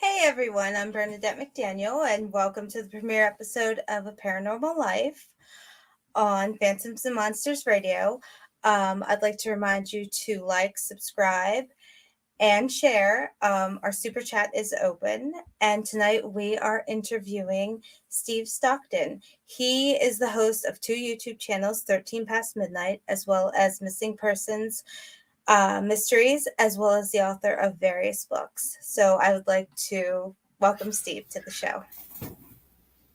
Hey everyone, I'm Bernadette McDaniel, and welcome to the premiere episode of A Paranormal Life on Phantoms and Monsters Radio. I'd like to remind you to like, subscribe, and share. Our super chat is open, and tonight we are interviewing Steve Stockton. He is the host of two YouTube channels, 13 Past Midnight, as well as Missing Persons Mysteries, as well as the author of various books. So I would like to welcome Steve to the show.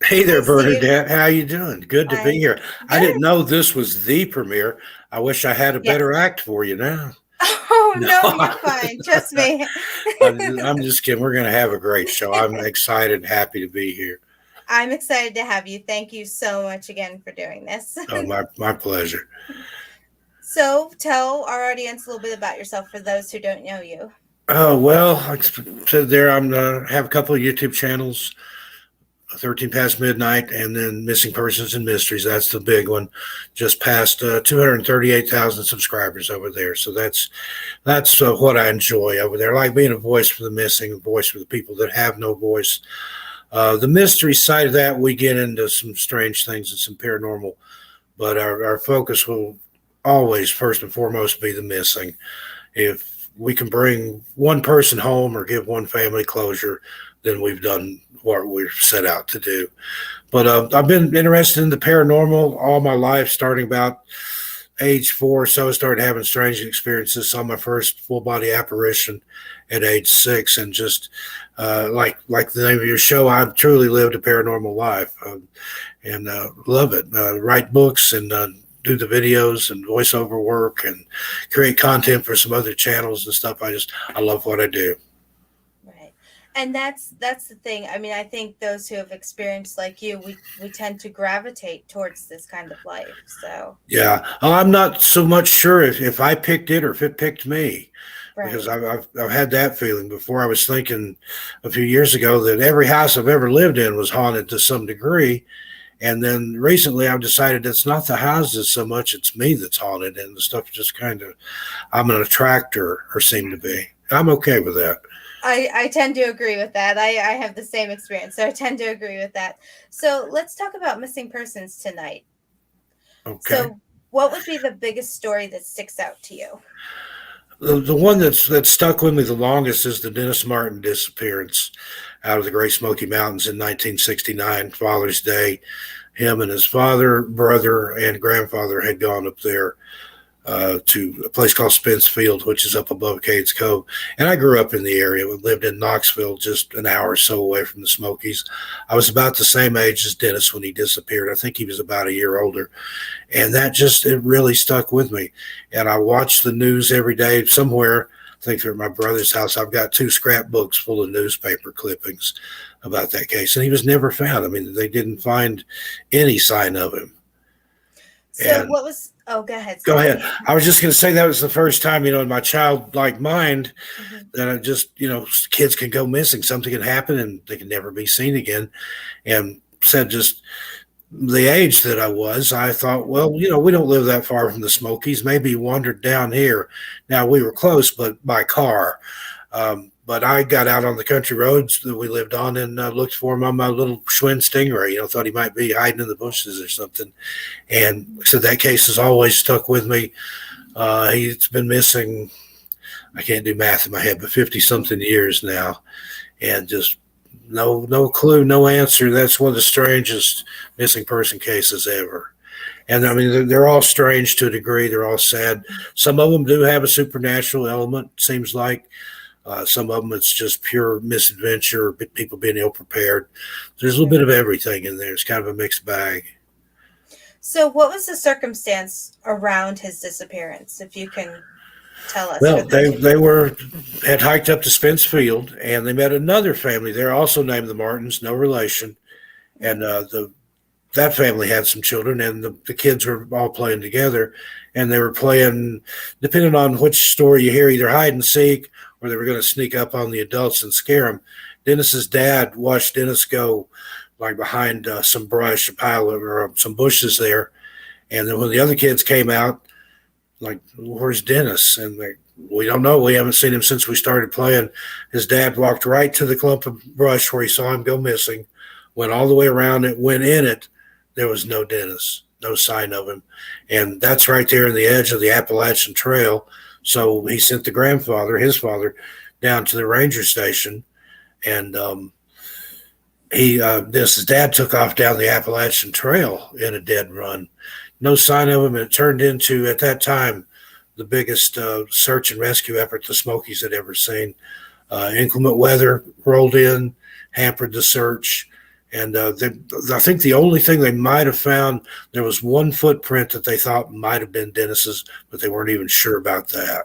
Hey there, Bernadette. How you doing? Good to be here. Good. I didn't know this was the premiere. I wish I had a better act for you now. Oh, no, you're fine. Trust me. I'm just kidding. We're going to have a great show. I'm excited and happy to be here. I'm excited to have you. Thank you so much again for doing this. Oh, my pleasure. So tell our audience a little bit about yourself for those who don't know you. Oh, well, like I said there, I'm going to have a couple of YouTube channels, 13 Past Midnight, and then Missing Persons and Mysteries. That's the big one. Just passed 238,000 subscribers over there. So that's what I enjoy over there. I like being a voice for the missing, a voice for the people that have no voice. The mystery side of that, we get into some strange things and some paranormal, but our focus will always, first and foremost, be the missing. If we can bring one person home or give one family closure, then we've done what we're set out to do. But I've been interested in the paranormal all my life, starting about age 4 or so. I started having strange experiences. Saw my first full body apparition at age 6, and just like the name of your show, I've truly lived a paranormal life, and love it. Write books and do the videos and voiceover work and create content for some other channels and stuff. I love what I do. Right. And that's the thing. I mean, I think those who have experienced like you, we tend to gravitate towards this kind of life. So yeah, I'm not so much sure if I picked it or if it picked me. Right. Because I've had that feeling before. I was thinking a few years ago that every house I've ever lived in was haunted to some degree. And then recently I've decided it's not the houses so much, it's me that's haunted, and the stuff just kind of, I'm an attractor, or seem to be. I'm okay with that. I tend to agree with that. I have the same experience, so I tend to agree with that. So let's talk about missing persons tonight. Okay. So what would be the biggest story that sticks out to you? The one that's stuck with me the longest is the Dennis Martin disappearance out of the Great Smoky Mountains in 1969, Father's Day. Him and his father, brother, and grandfather had gone up there to a place called Spence Field, which is up above Cades Cove. And I grew up in the area. We lived in Knoxville, just an hour or so away from the Smokies. I was about the same age as Dennis when he disappeared. I think he was about a year older. And it really stuck with me. And I watched the news every day. Somewhere, I think at my brother's house, I've got 2 scrapbooks full of newspaper clippings about that case. And he was never found. I mean, they didn't find any sign of him. So what was... Oh, go ahead. Go ahead. I was just going to say that was the first time, in my childlike mind that I just, kids can go missing. Something can happen and they can never be seen again. And said just the age that I was, I thought, well, we don't live that far from the Smokies. Maybe he wandered down here. Now, we were close, but by car. But I got out on the country roads that we lived on and looked for him on my little Schwinn Stingray. Thought he might be hiding in the bushes or something. And so that case has always stuck with me. He's been missing, I can't do math in my head, but 50-something years now. And just no clue, no answer. That's one of the strangest missing person cases ever. And I mean, they're all strange to a degree. They're all sad. Some of them do have a supernatural element, seems like. Some of them, it's just pure misadventure, people being ill-prepared. There's a little bit of everything in there. It's kind of a mixed bag. So what was the circumstance around his disappearance, if you can tell us? Well, they had hiked up to Spence Field, and they met another family there, also named the Martins, no relation. And that family had some children, and the kids were all playing together. And they were playing, depending on which story you hear, either hide and seek, or they were going to sneak up on the adults and scare them. Dennis's dad watched Dennis go like behind some brush, a pile of or some bushes there. And then when the other kids came out, like, where's Dennis? And we don't know. We haven't seen him since we started playing. His dad walked right to the clump of brush where he saw him go missing, went all the way around it, went in it. There was no Dennis, no sign of him. And that's right there in the edge of the Appalachian Trail. So he sent the grandfather, his father, down to the ranger station. And his dad took off down the Appalachian Trail in a dead run. No sign of him. And it turned into, at that time, the biggest search and rescue effort the Smokies had ever seen. Inclement weather rolled in, hampered the search. And I think the only thing they might have found, there was one footprint that they thought might have been Dennis's, but they weren't even sure about that.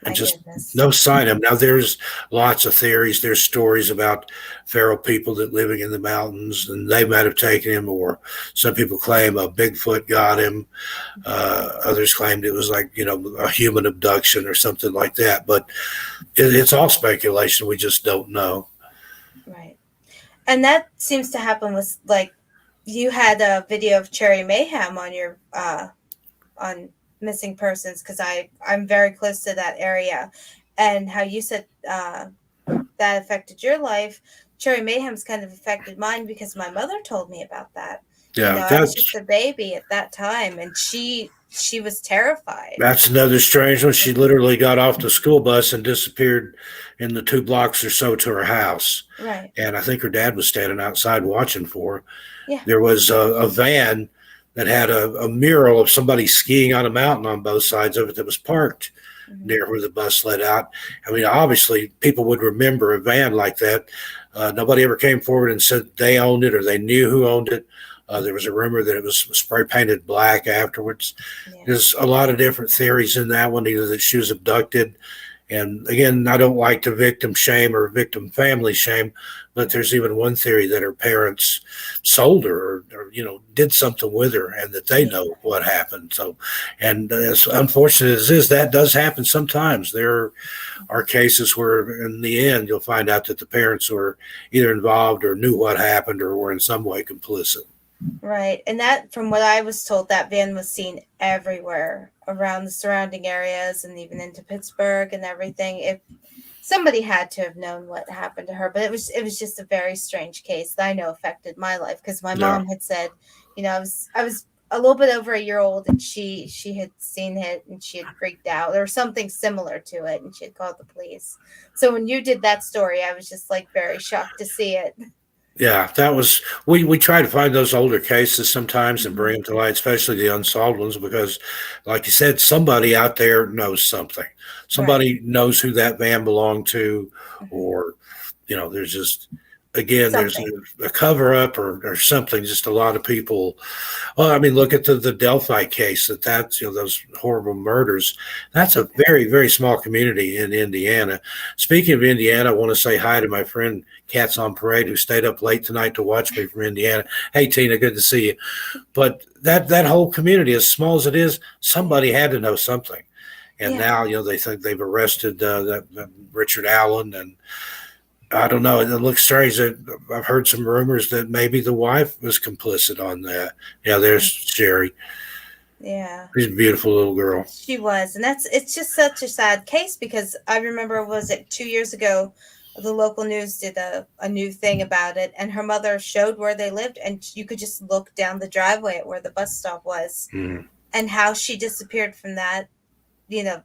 And just no sign of him. Now, there's lots of theories. There's stories about feral people that living in the mountains, and they might have taken him, or some people claim a Bigfoot got him. Others claimed it was like, a human abduction or something like that. But it's all speculation. We just don't know. Right. And that seems to happen with, like, you had a video of Cherrie Mayhem on your on missing persons, because I'm very close to that area, and how you said that affected your life. Cherrie Mayhem's kind of affected mine, because my mother told me about that. Yeah, I was just a baby at that time, and she was terrified. That's another strange one. She literally got off the school bus and disappeared in the 2 blocks or so to her house. Right. And I think her dad was standing outside watching for her. Yeah. There was a van that had a mural of somebody skiing on a mountain on both sides of it that was parked near where the bus let out. I mean, obviously, people would remember a van like that. Nobody ever came forward and said they owned it or they knew who owned it. There was a rumor that it was spray painted black afterwards. Yeah. There's a lot of different theories in that one, either that she was abducted. And again, I don't like to victim shame or victim family shame, but there's even one theory that her parents sold her or did something with her, and that they know what happened. So, and as unfortunate as this, that does happen sometimes. There are cases where in the end, you'll find out that the parents were either involved or knew what happened or were in some way complicit. Right. And that, from what I was told, that van was seen everywhere around the surrounding areas and even into Pittsburgh and everything. If somebody had to have known what happened to her, but it was just a very strange case that I know affected my life, because my mom had said, I was a little bit over a year old, and she had seen it, and she had freaked out or something similar to it, and she had called the police. So when you did that story, I was just like very shocked to see it. Yeah, that was, we try to find those older cases sometimes and bring them to light, especially the unsolved ones, because like you said, somebody out there knows something. Somebody knows who that van belonged to, or, there's just, again, something. There's a cover up or something. Just a lot of people. Well, I mean, look at the Delphi case. That's those horrible murders. That's a very, very small community in Indiana. Speaking of Indiana, I want to say hi to my friend Cats on Parade, who stayed up late tonight to watch me from Indiana. Hey, Tina, good to see you. But that whole community, as small as it is, somebody had to know something. And now, they think they've arrested that Richard Allen, and I don't know. It looks strange. I've heard some rumors that maybe the wife was complicit on that. Yeah, there's Cherrie. Yeah. She's a beautiful little girl. She was. And it's just such a sad case, because I remember, was it 2 years ago, the local news did a new thing about it, and her mother showed where they lived, and you could just look down the driveway at where the bus stop was, and how she disappeared from that,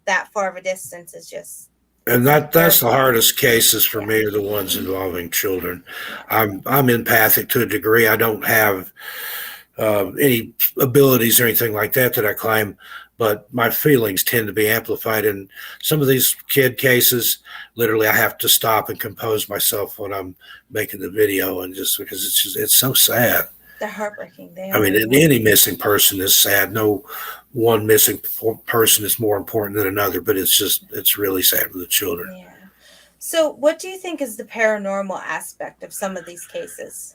that far of a distance is just. And that's the hardest cases for me, are the ones involving children. I'm empathic to a degree. I don't have any abilities or anything like that I claim, but my feelings tend to be amplified. In some of these kid cases, literally, I have to stop and compose myself when I'm making the video, and just because it's so sad. They're heartbreaking. Any missing person is sad. No one missing person is more important than another, but it's really sad for the children. Yeah. So what do you think is the paranormal aspect of some of these cases?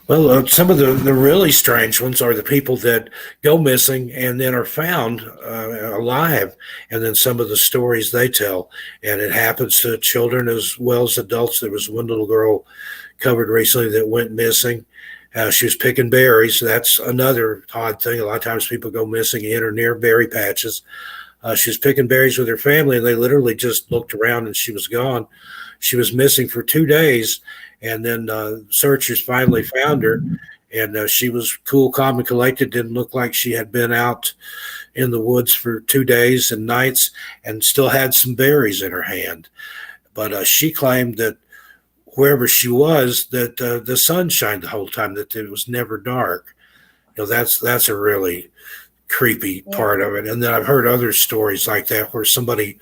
Well, some of the really strange ones are the people that go missing and then are found alive, and then some of the stories they tell. And it happens to children as well as adults. There was one little girl covered recently that went missing, She was picking berries. That's another odd thing. A lot of times people go missing in or near berry patches. She was picking berries with her family, and they literally just looked around and she was gone. She was missing for 2 days, and then searchers finally found her, and she was cool, calm, and collected. Didn't look like she had been out in the woods for 2 days and nights, and still had some berries in her hand. But she claimed that wherever she was, that the sun shined the whole time, that it was never dark. That's a really creepy part of it. And then I've heard other stories like that where somebody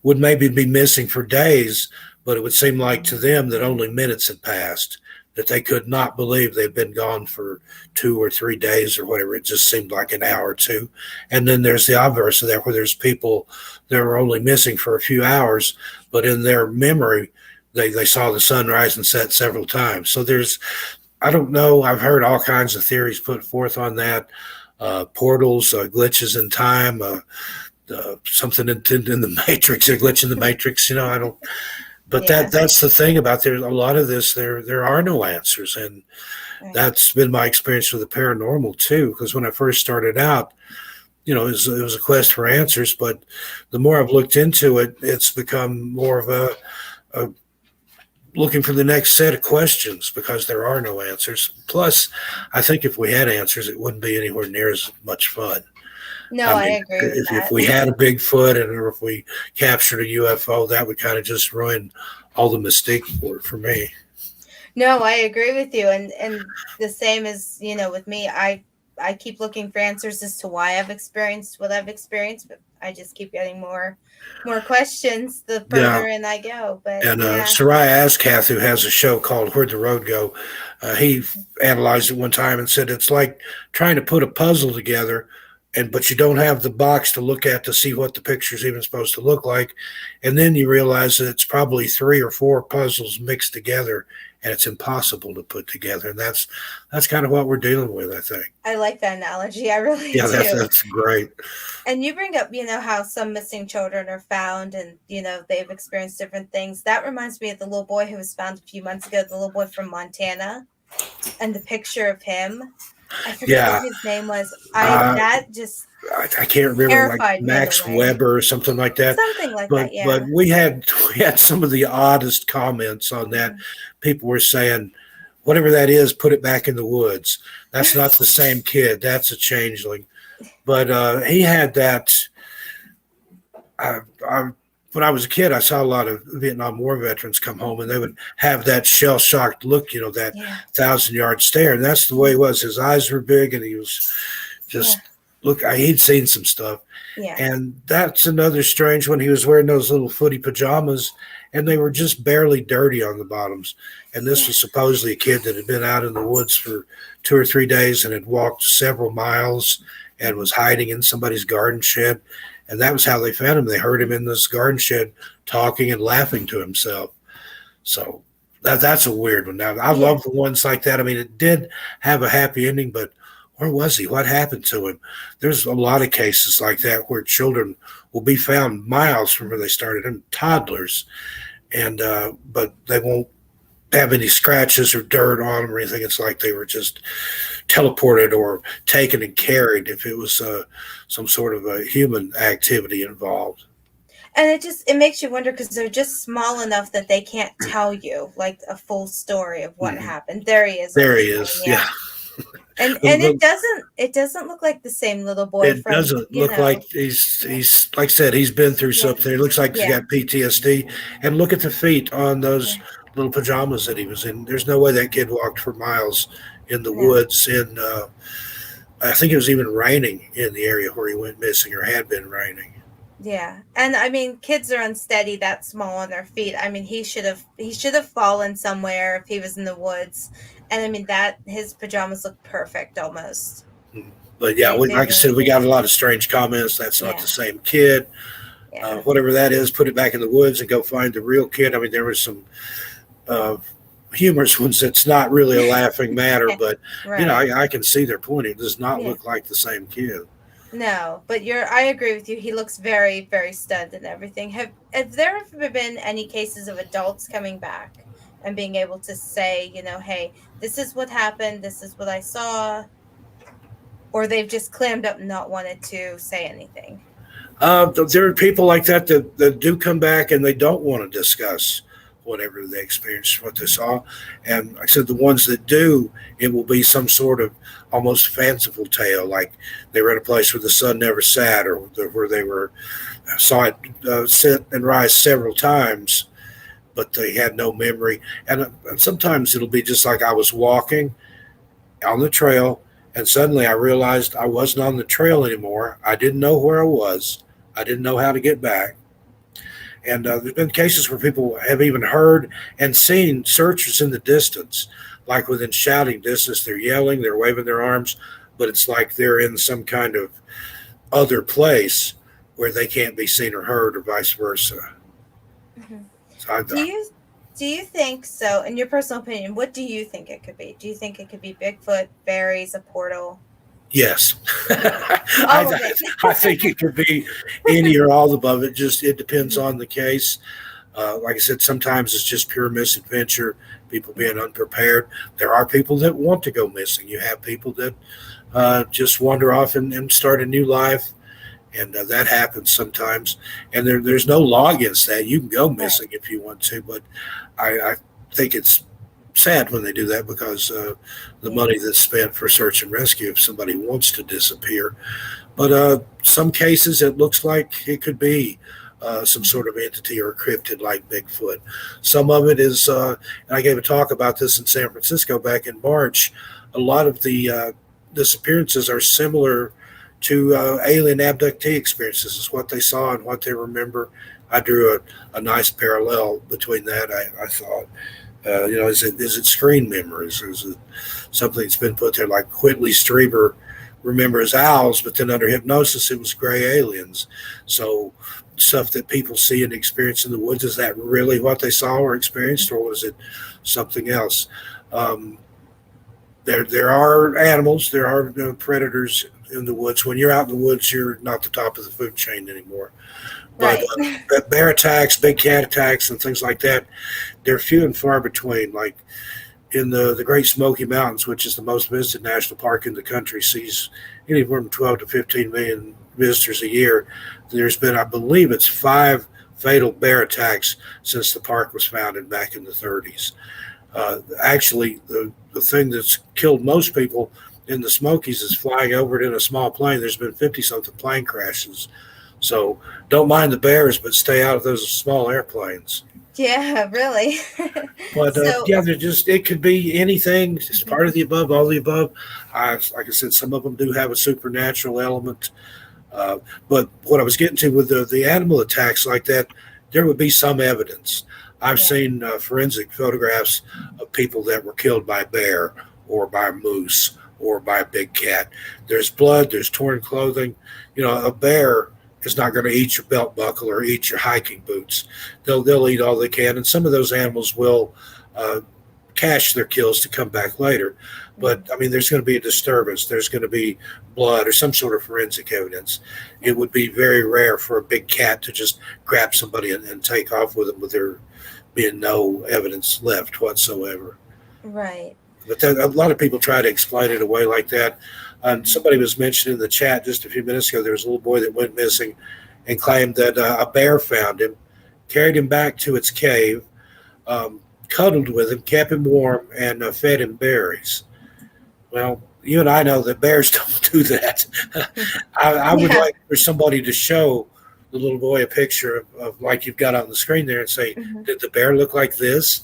would maybe be missing for days, but it would seem like to them that only minutes had passed, that they could not believe they'd been gone for 2 or 3 days or whatever. It just seemed like an hour or two. And then there's the obverse of that, where there's people that were only missing for a few hours, but in their memory, they saw the sun rise and set several times. So I don't know. I've heard all kinds of theories put forth on that. Portals, glitches in time, something in the Matrix, a glitch in the Matrix. I don't. But that's the thing about there. A lot of this, there are no answers, and that's been my experience with the paranormal too. Because when I first started out, it was a quest for answers. But the more I've looked into it, it's become more of a looking for the next set of questions, because there are no answers. Plus, I think if we had answers, it wouldn't be anywhere near as much fun. No, I agree with that. If we had a Bigfoot or if we captured a UFO, that would kind of just ruin all the mystique for me. No, I agree with you. And the same as, with me, I keep looking for answers as to why I've experienced what I've experienced, but I just keep getting more questions the further in I go. But Soraya Ascath, who has a show called Where'd the Road Go, he analyzed it one time and said it's like trying to put a puzzle together, but you don't have the box to look at to see what the picture's even supposed to look like, and then you realize that it's probably 3 or 4 puzzles mixed together, and it's impossible to put together. And that's kind of what we're dealing with, I think. I like that analogy. I really do. Yeah, that's great. And you bring up, how some missing children are found and, they've experienced different things. That reminds me of the little boy who was found a few months ago, the little boy from Montana, and the picture of him. I forget what his name was. I can't remember, like Max Weber or something like that. Something like that, yeah. But we had some of the oddest comments on that. People were saying, whatever that is, put it back in the woods. That's not the same kid. That's a changeling. But he had that. When I was a kid, I saw a lot of Vietnam War veterans come home, and they would have that shell-shocked look, that 1,000-yard stare. And that's the way he was. His eyes were big, and he was just, he'd seen some stuff. Yeah. And that's another strange one. He was wearing those little footy pajamas, and they were just barely dirty on the bottoms. And this was supposedly a kid that had been out in the woods for 2 or 3 days and had walked several miles and was hiding in somebody's garden shed. And that was how they found him. They heard him in this garden shed talking and laughing to himself. So that's a weird one. Now, I love the ones like that. I mean, it did have a happy ending, but where was he? What happened to him? There's a lot of cases like that where children will be found miles from where they started, and toddlers, and but they won't have any scratches or dirt on them or anything. It's like they were just teleported or taken and carried, if it was some sort of a human activity involved. And it makes you wonder, because they're just small enough that they can't tell you like a full story of what happened. There he is. There he is. Yeah. And it doesn't look like the same little boy. It doesn't look like he's like I said, he's been through something. It looks like he's got PTSD. And look at the feet on those little pajamas that he was in. There's no way that kid walked for miles in the woods. In I think it was even raining in the area where he went missing, or had been raining. Yeah. And I mean, kids are unsteady that small on their feet. I mean, he should have fallen somewhere if he was in the woods. And I mean, his pajamas look perfect almost. But yeah, like I said, we got a lot of strange comments. That's not the same kid. Yeah. Whatever that is, put it back in the woods and go find the real kid. I mean, there was some humorous ones that's not really a laughing matter, but I can see their point. It does not look like the same kid. No, but I agree with you. He looks very, very stunned and everything. Have there ever been any cases of adults coming back and being able to say, hey, this is what happened, this is what I saw, or they've just clammed up and not wanted to say anything? There are people like that do come back and they don't want to discuss whatever they experienced, what they saw. And like I said, the ones that do, it will be some sort of almost fanciful tale, like they were at a place where the sun never set, or where they saw it set and rise several times, but they had no memory. And sometimes it'll be just like I was walking on the trail, and suddenly I realized I wasn't on the trail anymore. I didn't know where I was. I didn't know how to get back. And there's been cases where people have even heard and seen searchers in the distance, like within shouting distance. They're yelling, they're waving their arms, but it's like they're in some kind of other place where they can't be seen or heard, or vice versa. Mm-hmm. So do you think so? In your personal opinion, what do you think it could be? Do you think it could be Bigfoot, fairies, a portal? Yes. I think it could be any or all above. It depends on the case. Like I said, sometimes it's just pure misadventure, people being unprepared. There are people that want to go missing. You have people that just wander off and start a new life, and that happens sometimes. And there's no law against that. You can go missing if you want to, but I think it's sad when they do that, because the money that's spent for search and rescue if somebody wants to disappear. But some cases it looks like it could be some sort of entity or a cryptid like Bigfoot. Some of it is, and I gave a talk about this in San Francisco back in March. A lot of the disappearances are similar to alien abductee experiences. It's what they saw and what they remember. I drew a nice parallel between that. I thought, is it screen memories? Is it something that's been put there, like Whitley Strieber remembers owls, but then under hypnosis it was gray aliens. So stuff that people see and experience in the woods, is that really what they saw or experienced, or was it something else? There are animals, there are predators in the woods. When you're out in the woods, you're not the top of the food chain anymore. But bear attacks, big cat attacks, and things like that, they're few and far between. Like in the Great Smoky Mountains, which is the most visited national park in the country, sees anywhere from 12 to 15 million visitors a year. There's been, I believe it's 5 fatal bear attacks since the park was founded back in the 30s. Actually, the thing that's killed most people in the Smokies is flying over it in a small plane. There's been 50-something plane crashes. So don't mind the bears, but stay out of those small airplanes. Yeah, really. But it could be anything. It's part of the above, all the above. Like I said, some of them do have a supernatural element. But what I was getting to with the animal attacks like that, there would be some evidence. I've seen forensic photographs of people that were killed by a bear or by a moose or by a big cat. There's blood, there's torn clothing. A bear is not going to eat your belt buckle or eat your hiking boots. They'll eat all they can, and some of those animals will cache their kills to come back later. But I mean, there's going to be a disturbance. There's going to be blood or some sort of forensic evidence. It would be very rare for a big cat to just grab somebody and take off with them with there being no evidence left whatsoever. Right. But a lot of people try to explain it away like that. Somebody was mentioning in the chat just a few minutes ago, there was a little boy that went missing and claimed that a bear found him, carried him back to its cave, cuddled with him, kept him warm, and fed him berries. Well, you and I know that bears don't do that. I would like for somebody to show the little boy a picture of like you've got on the screen there and say, did the bear look like this?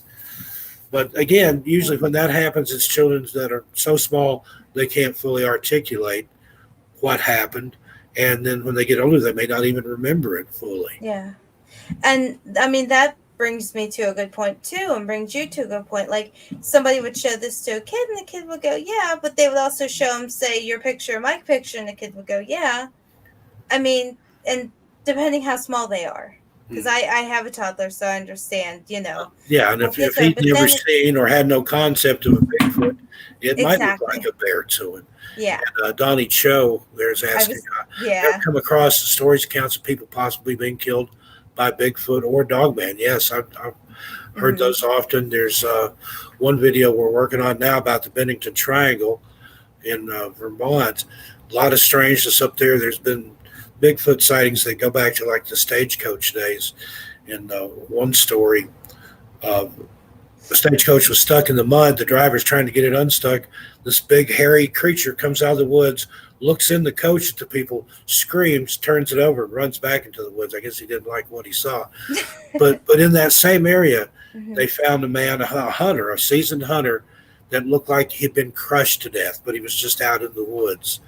But again, usually when that happens, it's children that are so small they can't fully articulate what happened. And then when they get older, they may not even remember it fully. Yeah. And I mean, that brings me to a good point too, and brings you to a good point. Like somebody would show this to a kid and the kid would go, yeah, but they would also show them, say, your picture or my picture, and the kid would go, yeah. I mean, and depending how small they are. Because I have a toddler, so I understand, Yeah, and if he'd never seen or had no concept of a Bigfoot, it might look like a bear to him. Yeah. And Donnie Cho, there's asking, have come across stories, accounts of people possibly being killed by Bigfoot or Dogman. Yes, I've heard those often. There's one video we're working on now about the Bennington Triangle in Vermont. A lot of strangeness up there. There's been Bigfoot sightings that go back to like the stagecoach days. In one story, the stagecoach was stuck in the mud. The driver's trying to get it unstuck. This big hairy creature comes out of the woods, looks in the coach at the people, screams, turns it over, and runs back into the woods. I guess he didn't like what he saw. But in that same area, they found a man, a hunter, a seasoned hunter, that looked like he'd been crushed to death, but he was just out in the woods.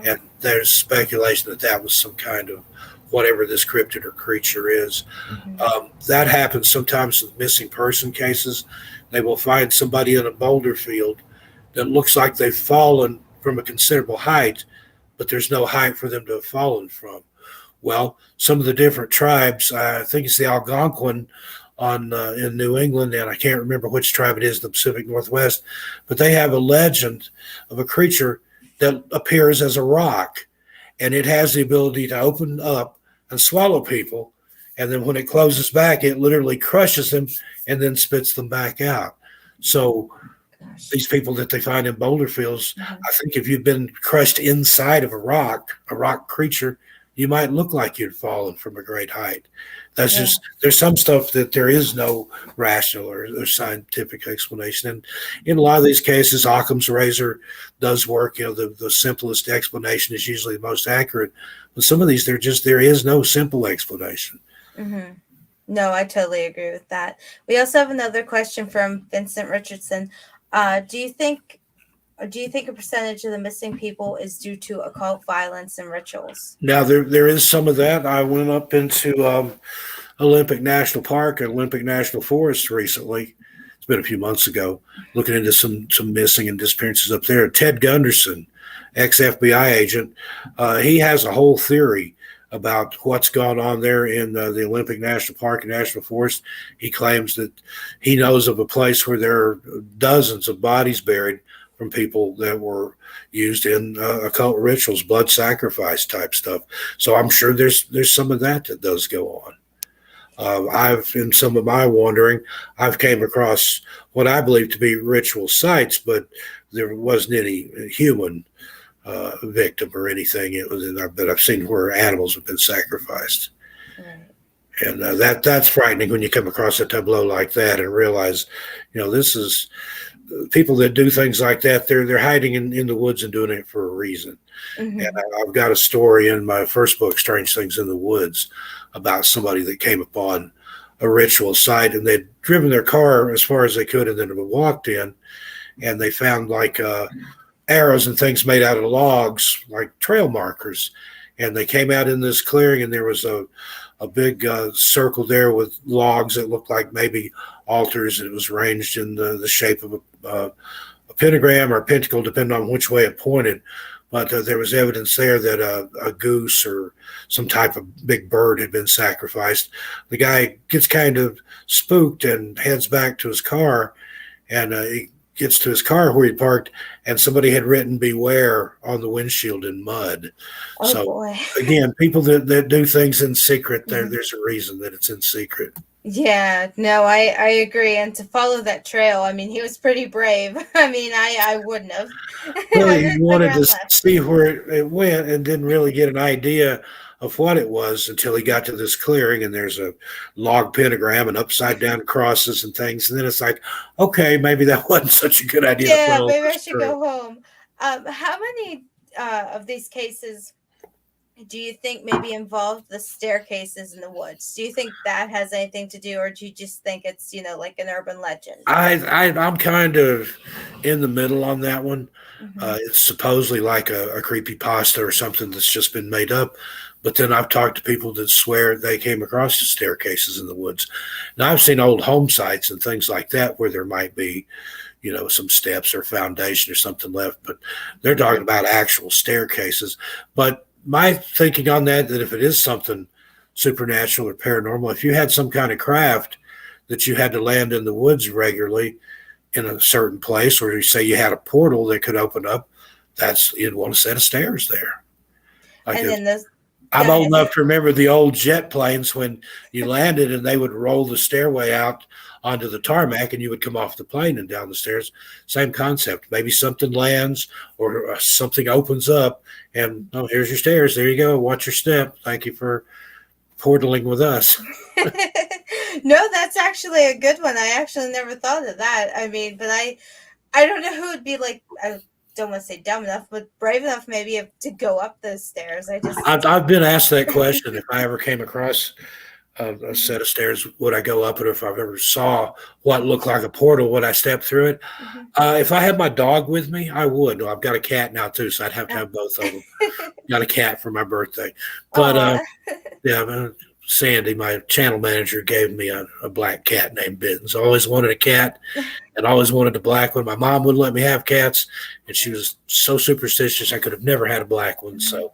And there's speculation that that was some kind of whatever this cryptid or creature is. That happens sometimes with missing person cases. They will find somebody in a boulder field that looks like they've fallen from a considerable height, but there's no height for them to have fallen from. Well, some of the different tribes, I think it's the Algonquin in New England, and I can't remember which tribe it is in the Pacific Northwest, but they have a legend of a creature that appears as a rock, and it has the ability to open up and swallow people, and then when it closes back, it literally crushes them and then spits them back out. So these people that they find in boulder fields, I think if you've been crushed inside of a rock creature, you might look like you'd fallen from a great height. That's just, there's some stuff that there is no rational or scientific explanation. And in a lot of these cases, Occam's razor does work. The simplest explanation is usually the most accurate. But some of these, there is no simple explanation. No, I totally agree with that. We also have another question from Vincent Richardson. Do you think a percentage of the missing people is due to occult violence and rituals? Now, there is some of that. I went up into Olympic National Park and Olympic National Forest recently. It's been a few months ago, looking into some missing and disappearances up there. Ted Gunderson, ex-FBI agent, he has a whole theory about what's gone on there in the Olympic National Park and National Forest. He claims that he knows of a place where there are dozens of bodies buried from people that were used in occult rituals, blood sacrifice type stuff. So I'm sure there's some of that does go on. In some of my wandering, I've came across what I believe to be ritual sites, but there wasn't any human victim or anything. It was but I've seen where animals have been sacrificed. And that's frightening when you come across a tableau like that and realize, this is people that do things like that. They're hiding in the woods and doing it for a reason. And I've got a story in my first book, Strange Things in the Woods, about somebody that came upon a ritual site, and they'd driven their car as far as they could, and then walked in, and they found like arrows and things made out of logs, like trail markers. And they came out in this clearing, and there was a big circle there with logs that looked like maybe altars, and it was arranged in the shape of a pentagram or a pentacle, depending on which way it pointed. But there was evidence there that a goose or some type of big bird had been sacrificed. The guy gets kind of spooked and heads back to his car, and he gets to his car where he parked, and somebody had written "Beware" on the windshield in mud. Boy. Again, people that do things in secret, there's a reason that it's in secret. Yeah, no, I agree. And to follow that trail, I mean, he was pretty brave. I mean, I wouldn't have. Well, he wanted to see where it went and didn't really get an idea of what it was until he got to this clearing, and there's a log pentagram and upside down crosses and things. And then it's like, okay, maybe that wasn't such a good idea. Yeah, maybe I should go home. How many of these cases do you think maybe involved the staircases in the woods? Do you think that has anything to do, or do you just think it's, like an urban legend? I'm kind of in the middle on that one. It's supposedly like a creepypasta or something that's just been made up. But then I've talked to people that swear they came across the staircases in the woods. Now, I've seen old home sites and things like that where there might be, some steps or foundation or something left. But they're talking about actual staircases. But my thinking on that if it is something supernatural or paranormal, if you had some kind of craft that you had to land in the woods regularly in a certain place, or you say you had a portal that could open up, you'd want a set of stairs there. And then I'm old enough to remember the old jet planes when you landed and they would roll the stairway out onto the tarmac and you would come off the plane and down the stairs. Same concept. Maybe something lands or something opens up and, oh, here's your stairs. There you go. Watch your step. Thank you for portaling with us. No, that's actually a good one. I actually never thought of that. I mean, but I don't know who would be like, I don't want to say dumb enough, but brave enough maybe to go up those stairs. I've been asked that question. If I ever came across a set of stairs, would I go up it? Or if I ever saw what looked like a portal, would I step through it? If I had my dog with me, I would. I've got a cat now too, so I'd have to have both of them. Got a cat for my birthday. But yeah, Sandy, my channel manager, gave me a black cat named Bittens. I always wanted a cat and always wanted a black one. My mom wouldn't let me have cats, and she was so superstitious I could have never had a black one. So,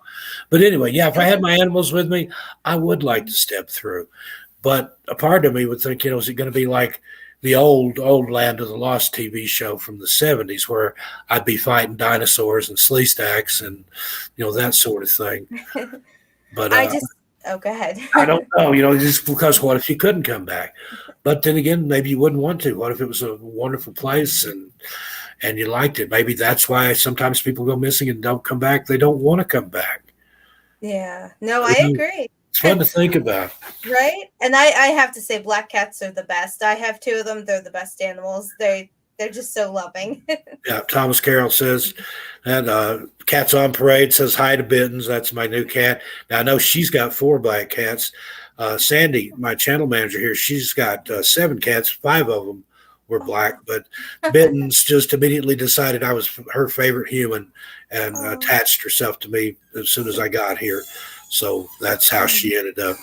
but anyway, yeah, if I had my animals with me, I would like to step through. But a part of me would think, is it going to be like the old Land of the Lost TV show from the 70s where I'd be fighting dinosaurs and slee stacks and, that sort of thing. But oh, go ahead. I don't know, just because what if you couldn't come back? But then again, maybe you wouldn't want to. What if it was a wonderful place and you liked it? Maybe that's why sometimes people go missing and don't come back. They don't want to come back. Yeah. No, I agree. It's fun to think about. Right? And I have to say black cats are the best. I have 2 of them. They're the best animals. They're just so loving. Yeah, Thomas Carroll says, and Cats on Parade says hi to Bittens. That's my new cat. Now, I know she's got 4 black cats. Sandy, my channel manager here, she's got 7 cats. 5 of them were black, but Bittens just immediately decided I was her favorite human and attached herself to me as soon as I got here. So that's how she ended up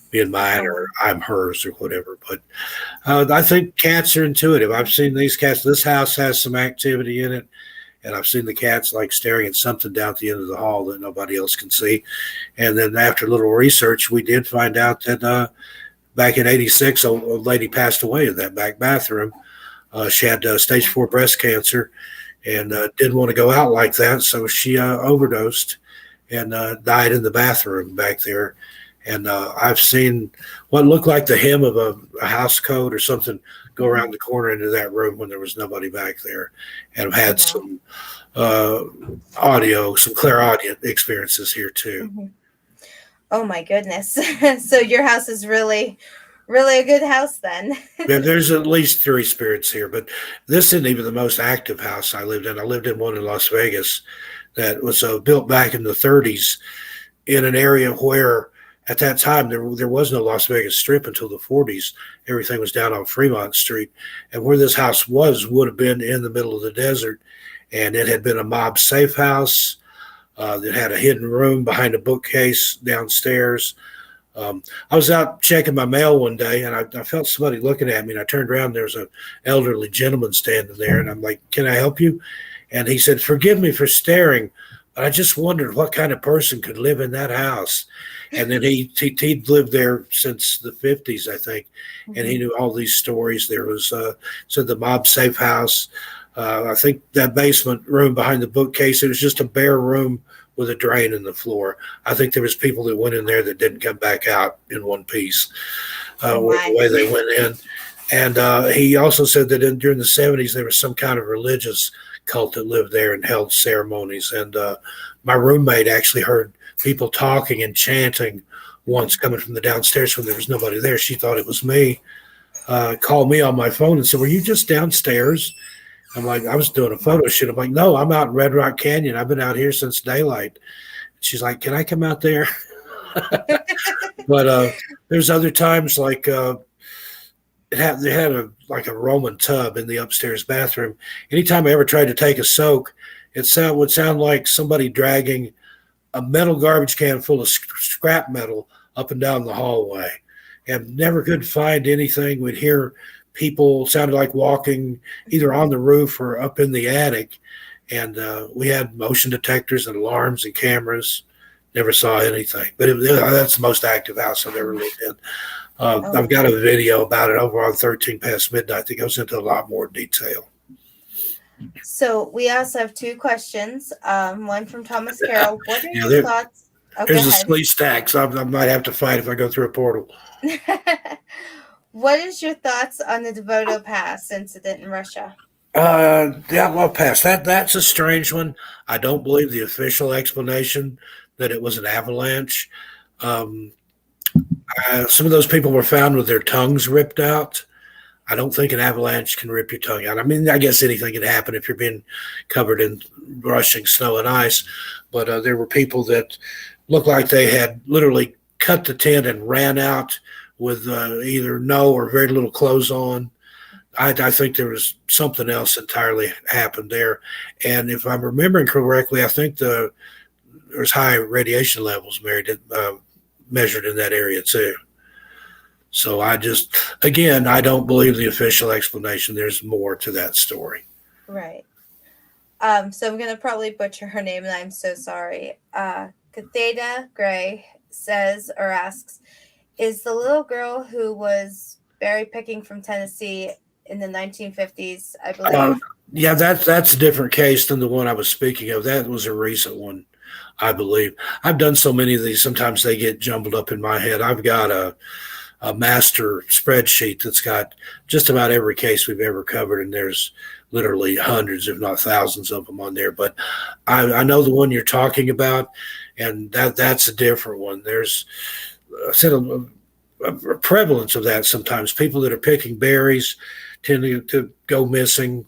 being mine, or I'm hers, or whatever. But I think cats are intuitive. I've seen these cats. This house has some activity in it, and I've seen the cats like staring at something down at the end of the hall that nobody else can see. And then after a little research, we did find out that back in '86, a lady passed away in that back bathroom. She had stage 4 breast cancer and didn't want to go out like that, so she overdosed and died in the bathroom back there. And I've seen what looked like the hem of a house coat or something go around the corner into that room when there was nobody back there. And I've had some some clairaudient experiences here too. Mm-hmm. Oh my goodness. So your house is really, really a good house then. Yeah, there's at least 3 spirits here, but this isn't even the most active house I lived in. I lived in one in Las Vegas that was built back in the 30s in an area where at that time, there was no Las Vegas Strip until the 40s. Everything was down on Fremont Street. And where this house would have been in the middle of the desert. And it had been a mob safe house that had a hidden room behind a bookcase downstairs. I was out checking my mail one day, and I felt somebody looking at me. And I turned around, there was an elderly gentleman standing there. And I'm like, can I help you? And he said, forgive me for staring, but I just wondered what kind of person could live in that house. And then he'd lived there since the 50s, I think, and he knew all these stories. There was the mob safe house. I think that basement room behind the bookcase, it was just a bare room with a drain in the floor. I think there was people that went in there that didn't come back out in one piece the way they went in. And he also said that during the 70s, there was some kind of religious cult that lived there and held ceremonies. And my roommate actually heard people talking and chanting once coming from the downstairs when there was nobody there. She thought it was me. Called me on my phone and said, were you just downstairs? I'm like, I was doing a photo shoot. I'm like, no, I'm out in Red Rock Canyon. I've been out here since daylight. She's like, can I come out there? But there's other times like they had a Roman tub in the upstairs bathroom. Anytime I ever tried to take a soak, it would sound like somebody dragging a metal garbage can full of scrap metal up and down the hallway, and never could find anything. We'd hear people sounded like walking either on the roof or up in the attic. And we had motion detectors and alarms and cameras. Never saw anything, but that's the most active house I've ever lived in. I've got a video about it over on 13 Past Midnight that goes into a lot more detail. So we also have 2 questions. One from Thomas Carroll. What are your thoughts Oh, go There's a ahead. sleep stack, so I might have to fight if I go through a portal. What is your thoughts on the Devoto Pass incident in Russia? Dyatlov Pass. That's a strange one. I don't believe the official explanation that it was an avalanche. Um, some of those people were found with their tongues ripped out. I don't think an avalanche can rip your tongue out. I mean, I guess anything can happen if you're being covered in rushing snow and ice. But there were people that looked like they had literally cut the tent and ran out with either no or very little clothes on. I think there was something else entirely happened there. And if I'm remembering correctly, I think there's high radiation levels measured in that area too. So I don't believe the official explanation. There's more to that story. Right. So I'm going to probably butcher her name, and I'm so sorry. Catheda Gray says or asks, is the little girl who was berry picking from Tennessee in the 1950s, I believe? Yeah, that's a different case than the one I was speaking of. That was a recent one, I believe. I've done so many of these, sometimes they get jumbled up in my head. I've got a master spreadsheet that's got just about every case we've ever covered, and there's literally hundreds, if not thousands of them on there. But I know the one you're talking about, and that's a different one. There's a prevalence of that sometimes. People that are picking berries tend to go missing,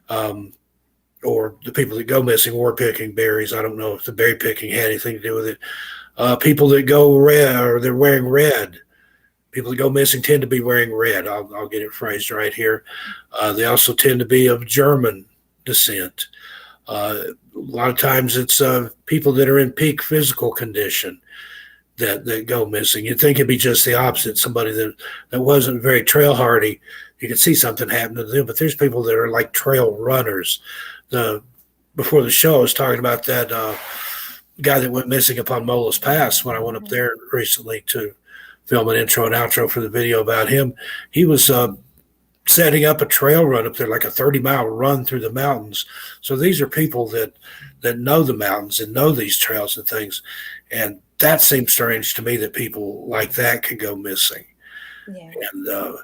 or the people that go missing were picking berries. I don't know if the berry picking had anything to do with it. People that go red, or they're wearing red. People that go missing tend to be wearing red. I'll get it phrased right here. They also tend to be of German descent. A lot of times it's people that are in peak physical condition that go missing. You'd think it'd be just the opposite. Somebody that wasn't very trail hardy, you could see something happen to them. But there's people that are like trail runners. Before the show, I was talking about that guy that went missing up on Mola's Pass when I went up there recently to film an intro and outro for the video about him. He was setting up a trail run up there, like a 30-mile run through the mountains. So these are people that know the mountains and know these trails and things. And that seems strange to me that people like that can go missing. Yeah. And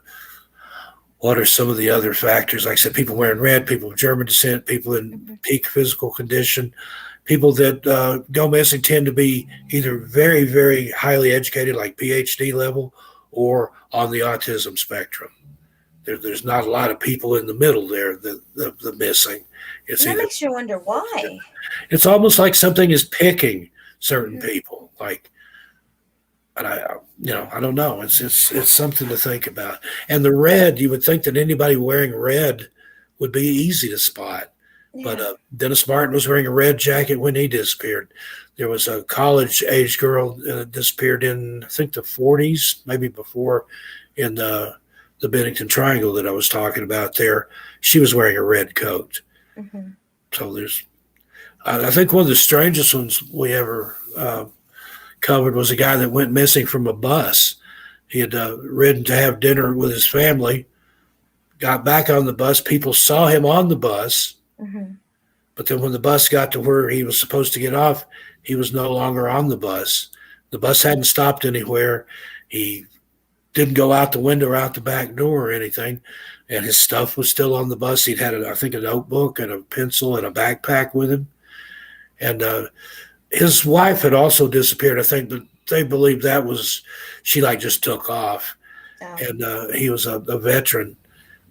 what are some of the other factors? Like I said, people wearing red, people of German descent, people in peak physical condition. People that go missing tend to be either very, very highly educated, like PhD level, or on the autism spectrum. There's not a lot of people in the middle there, the missing. That makes you wonder why. It's almost like something is picking certain people. Like, and I don't know. It's something to think about. And the red, you would think that anybody wearing red would be easy to spot. Yeah. But Dennis Martin was wearing a red jacket when he disappeared. There was a college-age girl disappeared in, I think, the 40s, maybe before, in the Bennington Triangle that I was talking about there. She was wearing a red coat. Mm-hmm. So there's, I think one of the strangest ones we ever covered was a guy that went missing from a bus. He had ridden to have dinner with his family, got back on the bus. People saw him on the bus. Mm-hmm. But then when the bus got to where he was supposed to get off, he was no longer on the bus. The bus hadn't stopped anywhere. He didn't go out the window or out the back door or anything. And his stuff was still on the bus. He'd had, I think, a notebook and a pencil and a backpack with him. And his wife had also disappeared, I think, but they believed that was, she like just took off. Oh. And he was a veteran.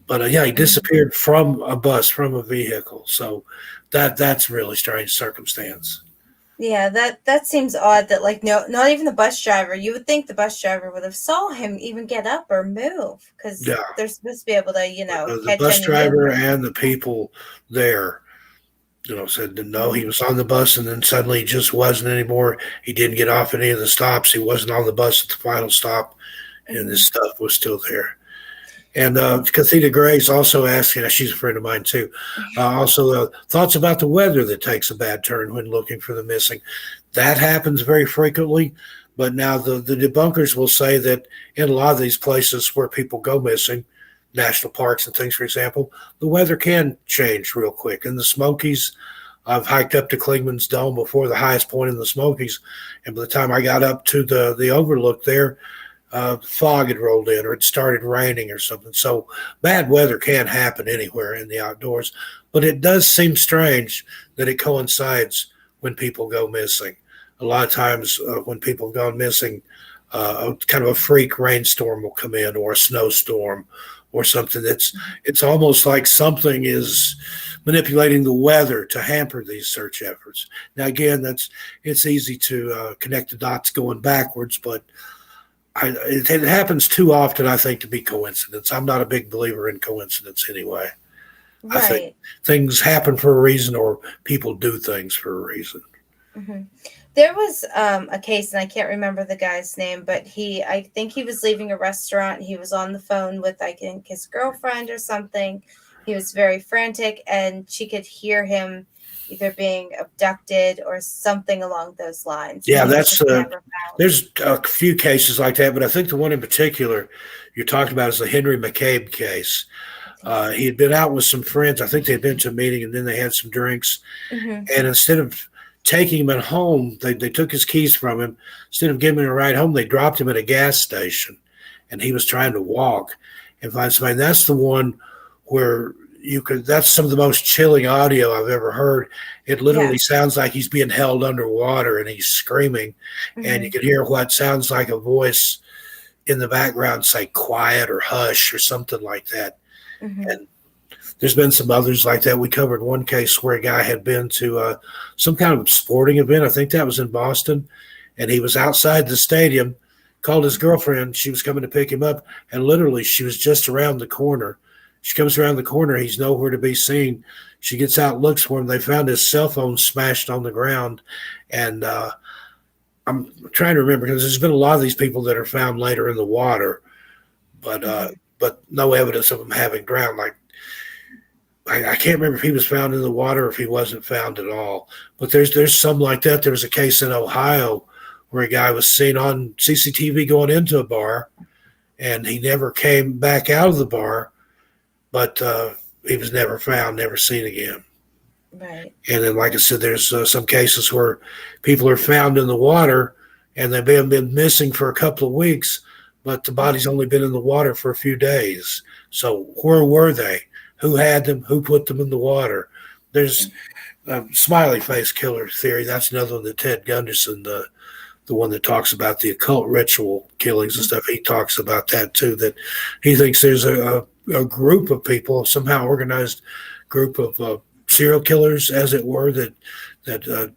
But he disappeared from a bus, from a vehicle. So that's really strange circumstance. Yeah, that seems odd that, like, no, not even the bus driver. You would think the bus driver would have saw him even get up or move, because they're supposed to be able to, the bus driver and the people there, said no, he was on the bus, and then suddenly he just wasn't anymore. He didn't get off any of the stops. He wasn't on the bus at the final stop, and his stuff was still there. And Cathedra Gray's also asking, she's a friend of mine too, also thoughts about the weather that takes a bad turn when looking for the missing. That happens very frequently, but now the debunkers will say that in a lot of these places where people go missing, national parks and things, for example, the weather can change real quick. In the Smokies, I've hiked up to Klingman's Dome before, the highest point in the Smokies, and by the time I got up to the overlook there, fog had rolled in or it started raining or something. So bad weather can happen anywhere in the outdoors, but it does seem strange that it coincides when people go missing. A lot of times when people have gone missing, kind of a freak rainstorm will come in, or a snowstorm, or something. It's almost like something is manipulating the weather to hamper these search efforts. Now, again, it's easy to connect the dots going backwards, but it happens too often, I think, to be coincidence. I'm not a big believer in coincidence anyway. Right. I think things happen for a reason, or people do things for a reason. Mm-hmm. There was a case, and I can't remember the guy's name, but I think he was leaving a restaurant. He was on the phone with, I think, his girlfriend or something. He was very frantic, and she could hear him either being abducted or something along those lines. Yeah, there's a few cases like that, but I think the one in particular you're talking about is the Henry McCabe case. He had been out with some friends. I think they had been to a meeting, and then they had some drinks. Mm-hmm. And instead of taking him at home, they took his keys from him. Instead of giving him a ride home, they dropped him at a gas station, and he was trying to walk and find somebody. And that's the one where that's some of the most chilling audio I've ever heard. It literally sounds like he's being held underwater and he's screaming, mm-hmm. and you can hear what sounds like a voice in the background say quiet or hush or something like that. Mm-hmm. And there's been some others like that. We covered one case where a guy had been to some kind of sporting event. I think that was in Boston, and he was outside the stadium, called his girlfriend. She was coming to pick him up, and literally she was just around the corner. She comes around the corner. He's nowhere to be seen. She gets out, looks for him. They found his cell phone smashed on the ground. And I'm trying to remember, because there's been a lot of these people that are found later in the water, but no evidence of them having drowned. Like, I can't remember if he was found in the water or if he wasn't found at all. But there's some like that. There was a case in Ohio where a guy was seen on CCTV going into a bar, and he never came back out of the bar. But he was never found, never seen again. Right. And then, like I said, there's some cases where people are found in the water and they've been missing for a couple of weeks, but the body's only been in the water for a few days. So where were they? Who had them? Who put them in the water? There's Smiley face killer theory. That's another one that Ted Gunderson, the one that talks about the occult ritual killings and stuff, he talks about that too, that he thinks there's a group of people, somehow organized group of serial killers, as it were, that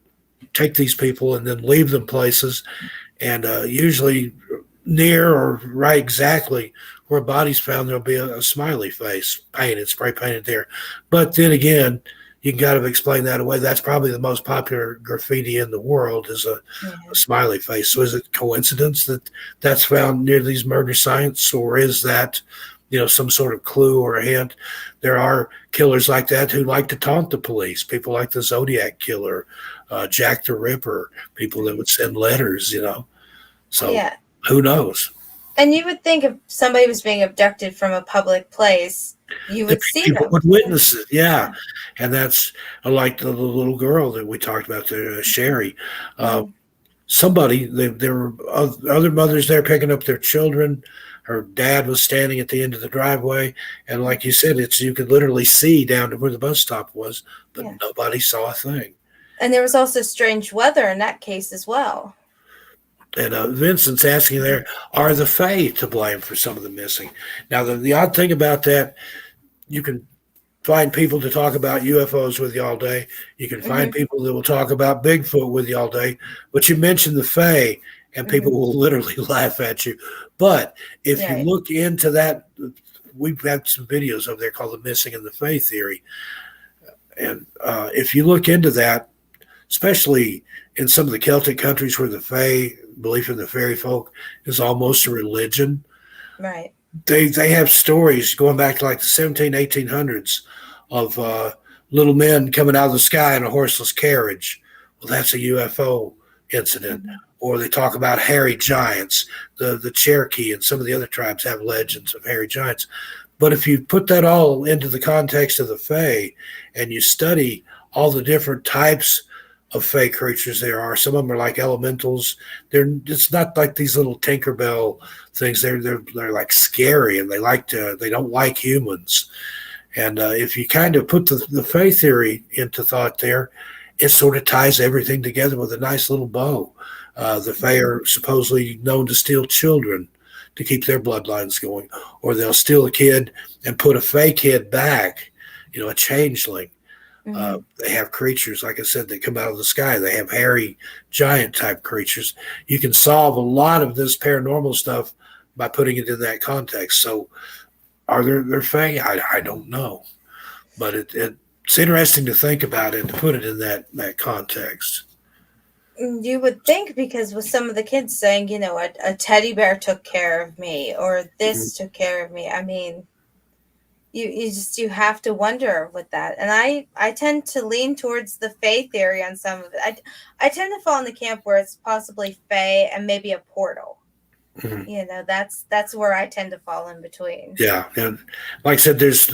take these people and then leave them places, and usually near or right exactly where a body's found, there'll be a smiley face painted, spray painted there. But then again, you can kind of explain that away. That's probably the most popular graffiti in the world, is a smiley face. So is it coincidence that that's found near these murder sites, or is that some sort of clue or a hint? There are killers like that who like to taunt the police. People like the Zodiac Killer, Jack the Ripper, people that would send letters, So who knows? And you would think if somebody was being abducted from a public place, you would see people them. Would witness it, yeah. And that's like the little girl that we talked about, the Cherrie. Somebody, there were other mothers there picking up their children. Her dad was standing at the end of the driveway, and like you said, you could literally see down to where the bus stop was, but nobody saw a thing. And there was also strange weather in that case as well. And Vincent's asking there, are the FAE to blame for some of the missing? Now, the odd thing about that, you can find people to talk about UFOs with you all day. You can find people that will talk about Bigfoot with you all day. But you mention the FAE, and people will literally laugh at you. But if you look into that, we've had some videos over there called The Missing and the FAE Theory. And if you look into that, especially in some of the Celtic countries where the FAE, belief in the fairy folk, is almost a religion. Right. They have stories going back to like the 1800s of little men coming out of the sky in a horseless carriage. Well, that's a UFO incident. Or they talk about hairy giants. The Cherokee and some of the other tribes have legends of hairy giants. But if you put that all into the context of the FAE and you study all the different types of FAE creatures there are. Some of them are like elementals. It's not like these little Tinkerbell things. They're like scary, and they don't like humans. And if you kind of put the FAE theory into thought there, it sort of ties everything together with a nice little bow. The FAE are supposedly known to steal children to keep their bloodlines going, or they'll steal a kid and put a FAE kid back, a changeling. They have creatures, like I said, that come out of the sky. They have hairy, giant type creatures. You can solve a lot of this paranormal stuff by putting it in that context. So, are there FAE? I don't know, but it's interesting to think about it and to put it in that context. You would think, because with some of the kids saying, a teddy bear took care of me, or this took care of me. I mean, you have to wonder with that. And I tend to lean towards the FAE theory on some of it. I tend to fall in the camp where it's possibly FAE and maybe a portal. That's where I tend to fall in between. Yeah, and like I said, there's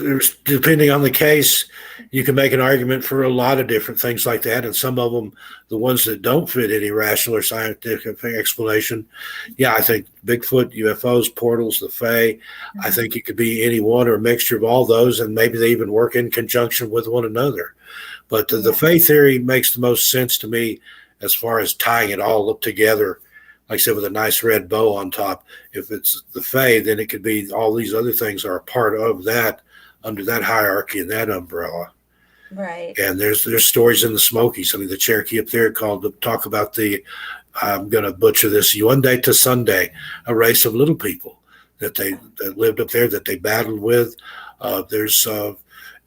depending on the case, you can make an argument for a lot of different things like that, and some of them, the ones that don't fit any rational or scientific explanation, I think Bigfoot, UFOs, portals, the FAE, I think it could be any one or a mixture of all those, and maybe they even work in conjunction with one another. But the FAE theory makes the most sense to me as far as tying it all up together. Like I said, with a nice red bow on top. If it's the FAE, then it could be all these other things are a part of that, under that hierarchy and that umbrella. Right. And there's stories in the Smokies. I mean, the Cherokee up there talk about I'm going to butcher this, Yuande to Sunday, a race of little people that lived up there that they battled with. There's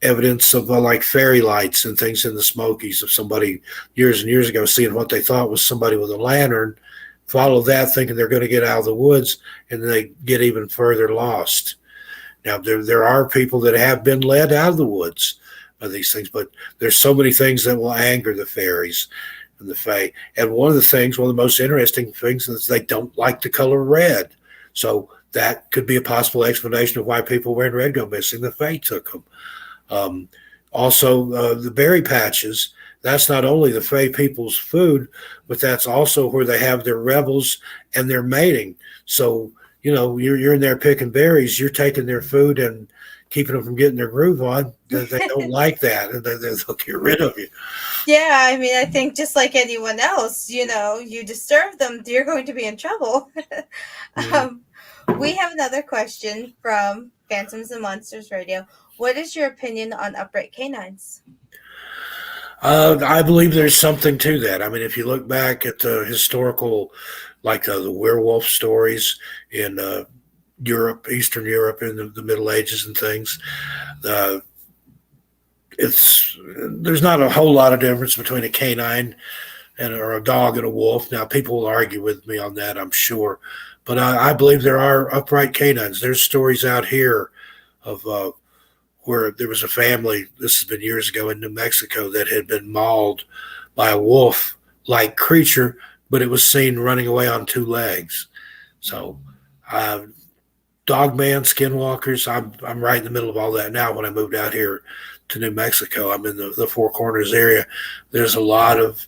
evidence of like fairy lights and things in the Smokies of somebody years and years ago seeing what they thought was somebody with a lantern, follow that thinking they're going to get out of the woods, and then they get even further lost. Now, there are people that have been led out of the woods by these things, but there's so many things that will anger the fairies and the FAE. And one of the most interesting things is they don't like the color red. So that could be a possible explanation of why people wearing red go missing. The FAE took them. Also, the berry patches, that's not only the FAE people's food, but that's also where they have their revels and their mating. So, you're in there picking berries, you're taking their food and keeping them from getting their groove on. They don't like that, and they'll get rid of you. Yeah, I mean, I think just like anyone else, you disturb them, you're going to be in trouble. We have another question from Phantoms and Monsters Radio. What is your opinion on upright canines? I believe there's something to that. I mean, if you look back at the historical, like the werewolf stories in Europe, Eastern Europe, in the Middle Ages and things, there's not a whole lot of difference between a canine or a dog and a wolf. Now, people will argue with me on that, I'm sure, but I believe there are upright canines. There's stories out here of where there was a family, this has been years ago in New Mexico, that had been mauled by a wolf-like creature, but it was seen running away on two legs. So, dogman, skinwalkers, I'm right in the middle of all that now. When I moved out here to New Mexico, I'm in the Four Corners area. There's a lot of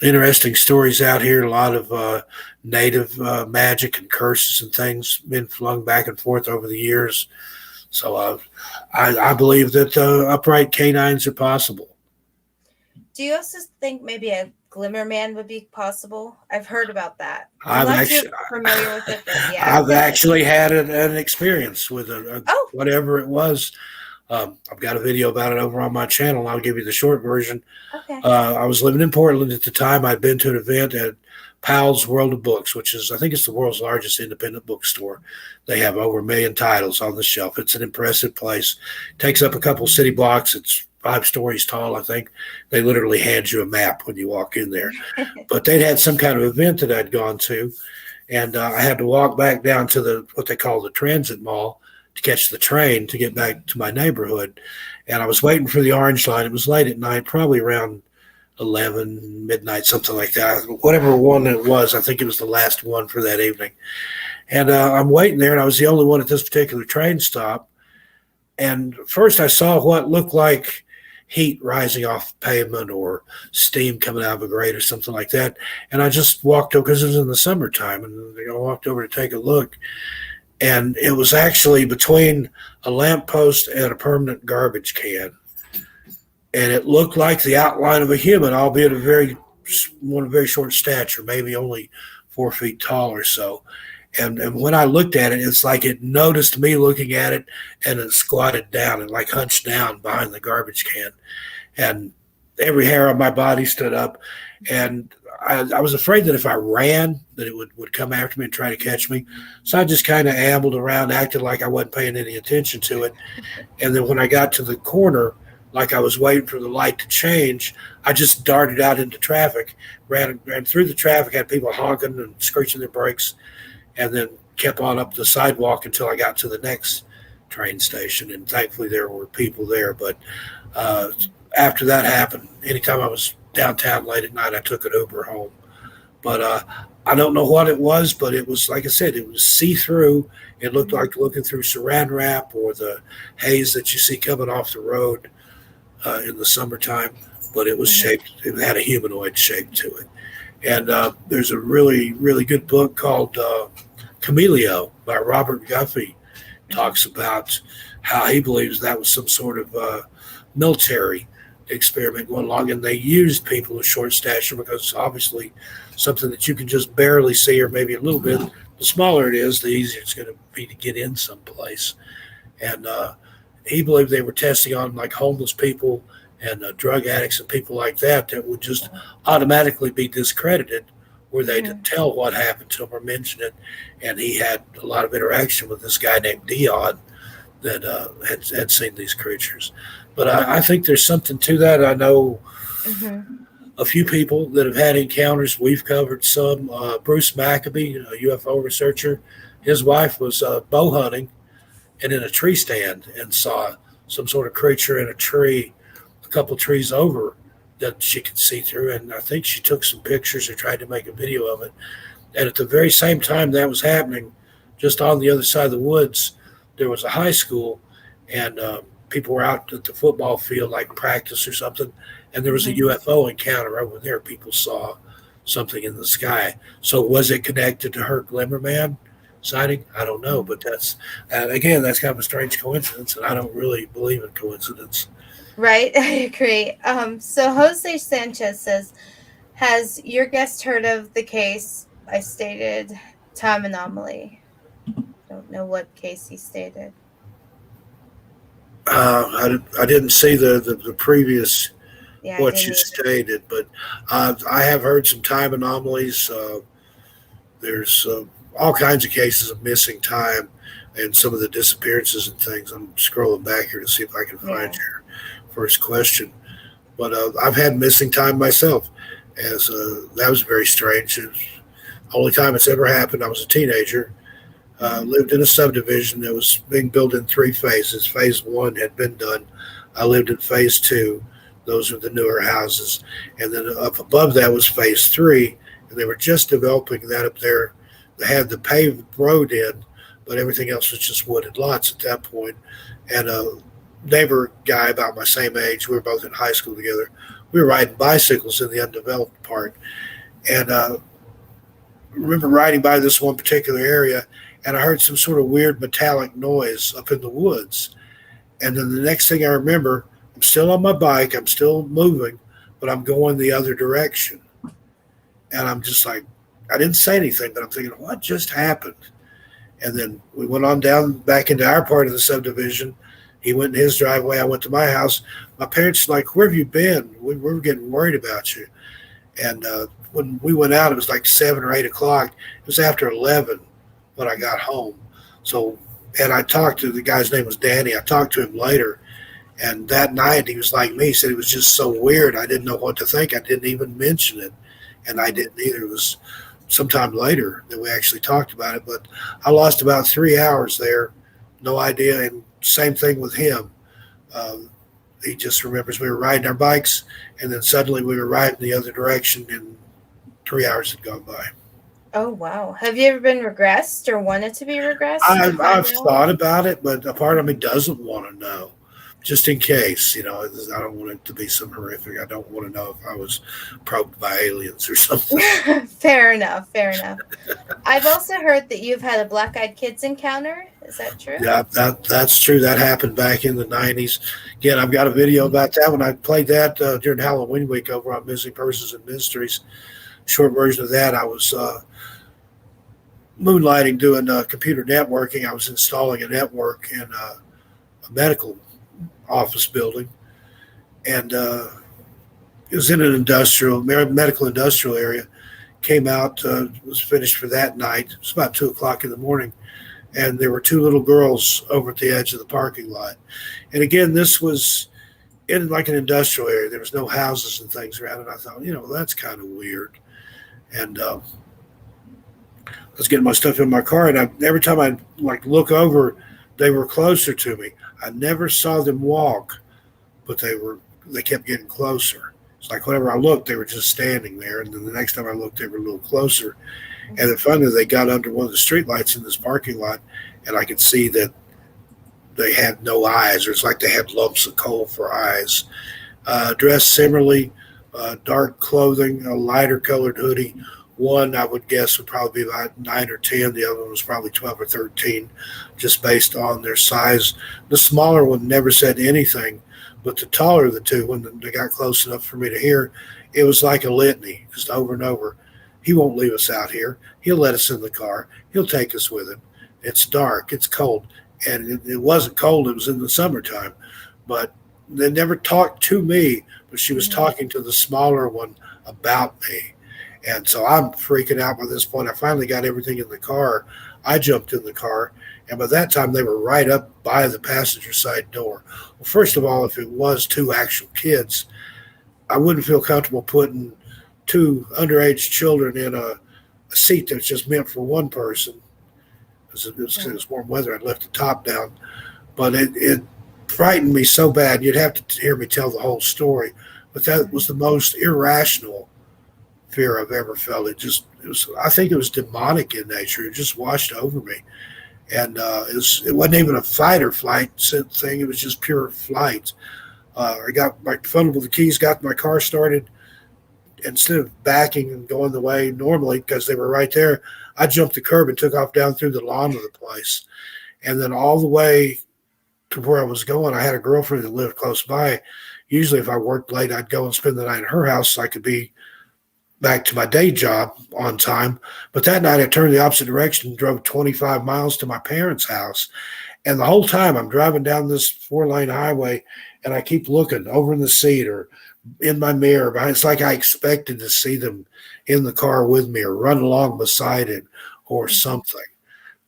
interesting stories out here, a lot of native magic and curses and things been flung back and forth over the years. So I believe that upright canines are possible. Do you also think maybe a Glimmer Man would be possible? I've heard about that. I'm actually familiar with it, but yeah. I've actually had an experience with whatever it was. I've got a video about it over on my channel. I'll give you the short version. Okay. I was living in Portland at the time. I'd been to an event at Powell's World of Books, which is, I think it's the world's largest independent bookstore. They have over 1 million titles on the shelf. It's an impressive place. Takes up a couple city blocks. It's 5 stories tall, I think. They literally hand you a map when you walk in there. But they'd had some kind of event that I'd gone to, and I had to walk back down to what they call the transit mall to catch the train to get back to my neighborhood. And I was waiting for the orange line. It was late at night, probably around 11, midnight, something like that. Whatever one it was, I think it was the last one for that evening. And I'm waiting there, and I was the only one at this particular train stop. And first I saw what looked like, heat rising off the pavement or steam coming out of a grate or something like that. And I just walked over because it was in the summertime, and I walked over to take a look. And it was actually between a lamppost and a permanent garbage can. And it looked like the outline of a human, albeit one of very short stature, maybe only 4 feet tall or so. And when I looked at it, it's like it noticed me looking at it, and it squatted down and like hunched down behind the garbage can. And every hair on my body stood up. And I was afraid that if I ran, that it would come after me and try to catch me. So I just kind of ambled around, acted like I wasn't paying any attention to it. And then when I got to the corner, like I was waiting for the light to change, I just darted out into traffic, ran through the traffic, had people honking and screeching their brakes, and then kept on up the sidewalk until I got to the next train station. And thankfully there were people there. But after that happened, anytime I was downtown late at night, I took an Uber home. But I don't know what it was, but it was, like I said, it was see-through. It looked like looking through saran wrap or the haze that you see coming off the road in the summertime. But it was shaped, it had a humanoid shape to it. And there's a really, really good book called Cameleo by Robert Guffey. Talks about how he believes that was some sort of military experiment going along, and they used people of short stature because obviously something that you can just barely see, or maybe a little bit, the smaller it is, the easier it's going to be to get in someplace. And he believed they were testing on like homeless people and drug addicts and people like that would just automatically be discredited were they to tell what happened to them or mention it. And he had a lot of interaction with this guy named Dion that had seen these creatures. But I think there's something to that. I know a few people that have had encounters. We've covered some. Bruce Maccabee, a UFO researcher, his wife was bow hunting and in a tree stand and saw some sort of creature in a tree, a couple trees over, that she could see through. And I think she took some pictures or tried to make a video of it. And at the very same time that was happening, just on the other side of the woods, there was a high school, and people were out at the football field, like practice or something, and there was a UFO encounter over there. People saw something in the sky. So was it connected to her Glimmer Man sighting? I don't know, but that's again, that's kind of a strange coincidence, and I don't really believe in coincidence. Right, I agree. So Jose Sanchez says, has your guest heard of the case I stated, time anomaly? Don't know what case he stated. I didn't see the previous what you stated, but I have heard some time anomalies. There's all kinds of cases of missing time and some of the disappearances and things. I'm scrolling back here to see if I can find your first question. But I've had missing time myself, as that was very strange. It was the only time it's ever happened. I was a teenager. Lived in a subdivision that was being built in 3 phases. Phase 1 had been done. I lived in phase 2. Those are the newer houses. And then up above that was phase 3, and they were just developing that up there. They had the paved road in, but everything else was just wooded lots at that point. And a neighbor guy about my same age, we were both in high school together, we were riding bicycles in the undeveloped part. And I remember riding by this one particular area, and I heard some sort of weird metallic noise up in the woods. And then the next thing I remember, I'm still on my bike, I'm still moving, but I'm going the other direction. And I'm just like, I didn't say anything, but I'm thinking, what just happened? And then we went on down back into our part of the subdivision. He went in his driveway, I went to my house. My parents were like, where have you been? We were getting worried about you. And when we went out, it was like 7 or 8 o'clock. It was after 11 when I got home. So, and I talked to, the guy's name was Danny. I talked to him later, and that night he was like me. He said it was just so weird. I didn't know what to think. I didn't even mention it, and I didn't either. It was sometime later that we actually talked about it, but I lost about 3 hours there. No idea. And same thing with him. He just remembers we were riding our bikes, and then suddenly we were riding the other direction, and 3 hours had gone by. Oh, wow. Have you ever been regressed or wanted to be regressed? I've thought about it, but a part of me doesn't want to know. just in case, I don't want it to be some horrific. I don't want to know if I was probed by aliens or something. Fair enough. I've also heard that you've had a black-eyed kids encounter. Is that true? Yeah, that's true. That happened back in the 90s. Again, I've got a video about that when I played that during Halloween week over on Missing Persons and Mysteries. Short version of that, I was moonlighting doing computer networking. I was installing a network in a medical office building, and it was in an medical industrial area. Came out, was finished for that night. It was about 2:00 in the morning, and there were two little girls over at the edge of the parking lot. And again, this was in like an industrial area. There was no houses and things around it. I thought, that's kind of weird. And I was getting my stuff in my car, and every time I look over, they were closer to me. I never saw them walk, but they kept getting closer. It's like whenever I looked, they were just standing there, and then the next time I looked, they were a little closer. And then finally, they got under one of the streetlights in this parking lot, and I could see that they had no eyes, or it's like they had lumps of coal for eyes. Dressed similarly, dark clothing, a lighter colored hoodie. One, I would guess, would probably be about 9 or 10. The other one was probably 12 or 13, just based on their size. The smaller one never said anything, but the taller of the two, when they got close enough for me to hear, it was like a litany, just over and over. He won't leave us out here. He'll let us in the car. He'll take us with him. It's dark. It's cold. And it wasn't cold. It was in the summertime. But they never talked to me, but she was talking to the smaller one about me. And so I'm freaking out by this point. I finally got everything in the car. I jumped in the car. And by that time, they were right up by the passenger side door. Well, first of all, if it was two actual kids, I wouldn't feel comfortable putting two underage children in a seat that's just meant for one person. It was warm weather. I'd left the top down. But it frightened me so bad. You'd have to hear me tell the whole story. But that was the most irrational fear I've ever felt. I think it was demonic in nature. It just washed over me. And it wasn't even a fight or flight thing. It was just pure flight. I got my phone with the keys, got my car started. Instead of backing and going the way normally, because they were right there, I jumped the curb and took off down through the lawn of the place. And then all the way to where I was going, I had a girlfriend that lived close by. Usually if I worked late, I'd go and spend the night at her house so I could be back to my day job on time. But that night I turned the opposite direction and drove 25 miles to my parents' house. And the whole time I'm driving down this 4-lane highway, and I keep looking over in the seat or in my mirror. It's like I expected to see them in the car with me or run along beside it or something.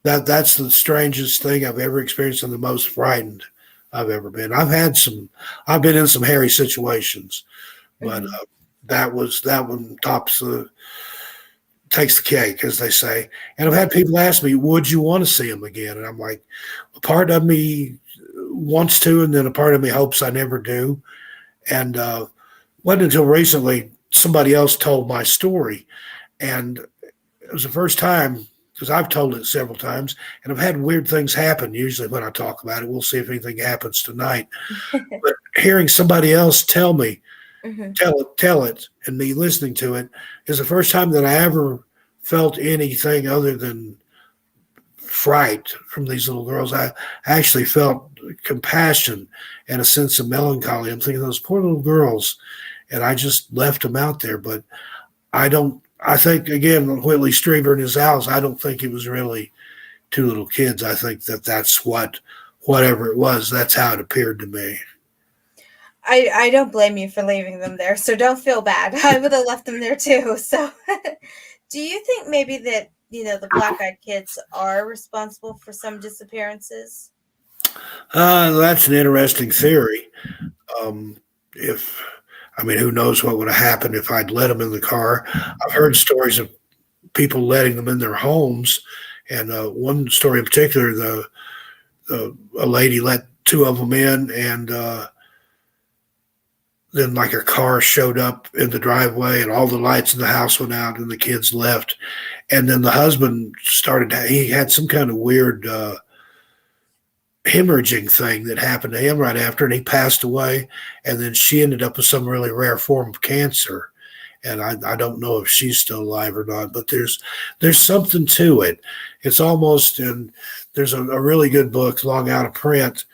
That's the strangest thing I've ever experienced and the most frightened I've ever been. I've been in some hairy situations, but that one takes the cake, as they say. And I've had people ask me, would you want to see them again? And I'm like, a part of me wants to, and then a part of me hopes I never do. And wasn't until recently somebody else told my story. And it was the first time, because I've told it several times, and I've had weird things happen usually when I talk about it. We'll see if anything happens tonight. But hearing somebody else tell me, tell it, and me listening to it is the first time that I ever felt anything other than fright from these little girls. I actually felt compassion and a sense of melancholy. I'm thinking, those poor little girls, and I just left them out there. But I think, again, Whitley Strieber and his owls, I don't think it was really two little kids. I think that's whatever it was, that's how it appeared to me. I don't blame you for leaving them there, so don't feel bad. I would have left them there too. So do you think maybe that, the black-eyed kids are responsible for some disappearances? That's an interesting theory. Who knows what would have happened if I'd let them in the car. I've heard stories of people letting them in their homes. And one story in particular, a lady let two of them in, and then like a car showed up in the driveway and all the lights in the house went out and the kids left. And then the husband he had some kind of weird, hemorrhaging thing that happened to him right after, and he passed away. And then she ended up with some really rare form of cancer. And I don't know if she's still alive or not, but there's something to it. It's almost, and there's a really good book, long out of print,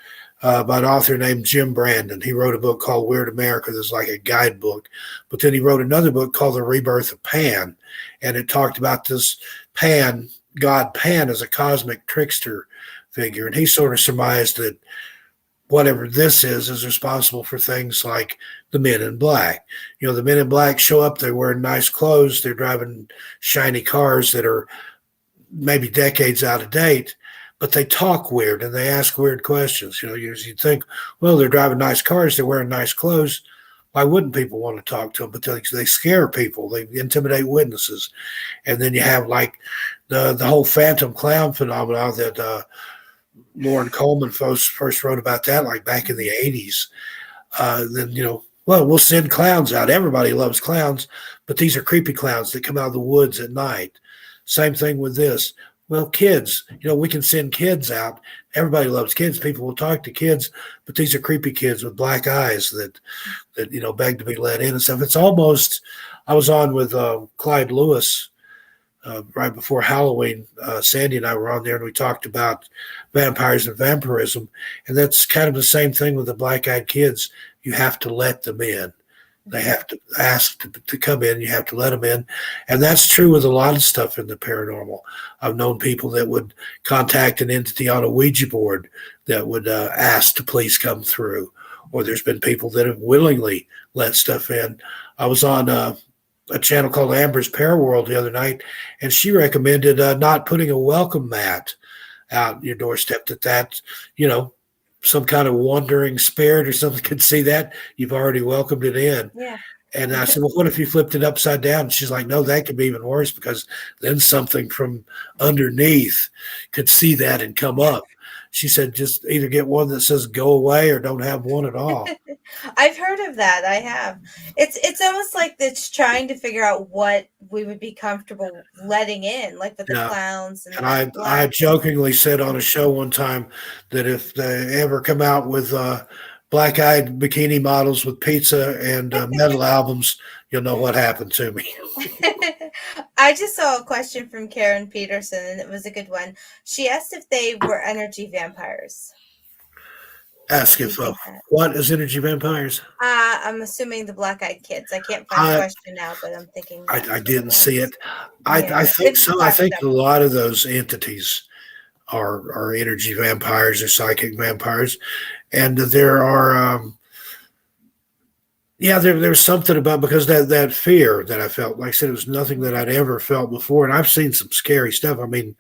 by an author named Jim Brandon. He wrote a book called Weird America that's like a guidebook. But then he wrote another book called The Rebirth of Pan. And it talked about this Pan, God Pan, as a cosmic trickster figure. And he sort of surmised that whatever this is responsible for things like the Men in Black. You know, the Men in Black show up, they're wearing nice clothes, they're driving shiny cars that are maybe decades out of date, but they talk weird and they ask weird questions. You know, you think, well, they're driving nice cars, they're wearing nice clothes. Why wouldn't people want to talk to them? But they scare people, they intimidate witnesses. And then you have like the whole phantom clown phenomenon that Lauren Coleman first wrote about that, like back in the 80s. Then, you know, well, we'll send clowns out. Everybody loves clowns, but these are creepy clowns that come out of the woods at night. Same thing with this. Well, kids, you know, we can send kids out. Everybody loves kids. People will talk to kids, but these are creepy kids with black eyes that you know, beg to be let in and stuff. It's almost, I was on with Clyde Lewis right before Halloween. Sandy and I were on there, and we talked about vampires and vampirism. And that's kind of the same thing with the black-eyed kids. You have to let them in. They have to ask to come in. You have to let them in. And that's true with a lot of stuff in the paranormal. I've known people that would contact an entity on a Ouija board that would ask to please come through. Or there's been people that have willingly let stuff in. I was on a channel called Amber's Paraworld the other night, and she recommended not putting a welcome mat out your doorstep, that, you know, some kind of wandering spirit or something could see that. You've already welcomed it in. Yeah. And I said, well, what if you flipped it upside down? And she's like, no, that could be even worse, because then something from underneath could see that and come up. She said, just either get one that says go away or don't have one at all. I've heard of that. I have. It's almost like it's trying to figure out what we would be comfortable letting in, like with the clowns. And I jokingly said on a show one time that if they ever come out with black-eyed bikini models with pizza and metal albums, you'll know what happened to me. I just saw a question from Karen Peterson, and it was a good one. She asked if they were energy vampires. Ask if what is energy vampires? I'm assuming the black-eyed kids. I can't find the question now, but I'm thinking. I didn't see it. I think so. I think a lot of those entities are energy vampires or psychic vampires, and there are. There's something about, because that fear that I felt, like I said, it was nothing that I'd ever felt before, and I've seen some scary stuff. I mean,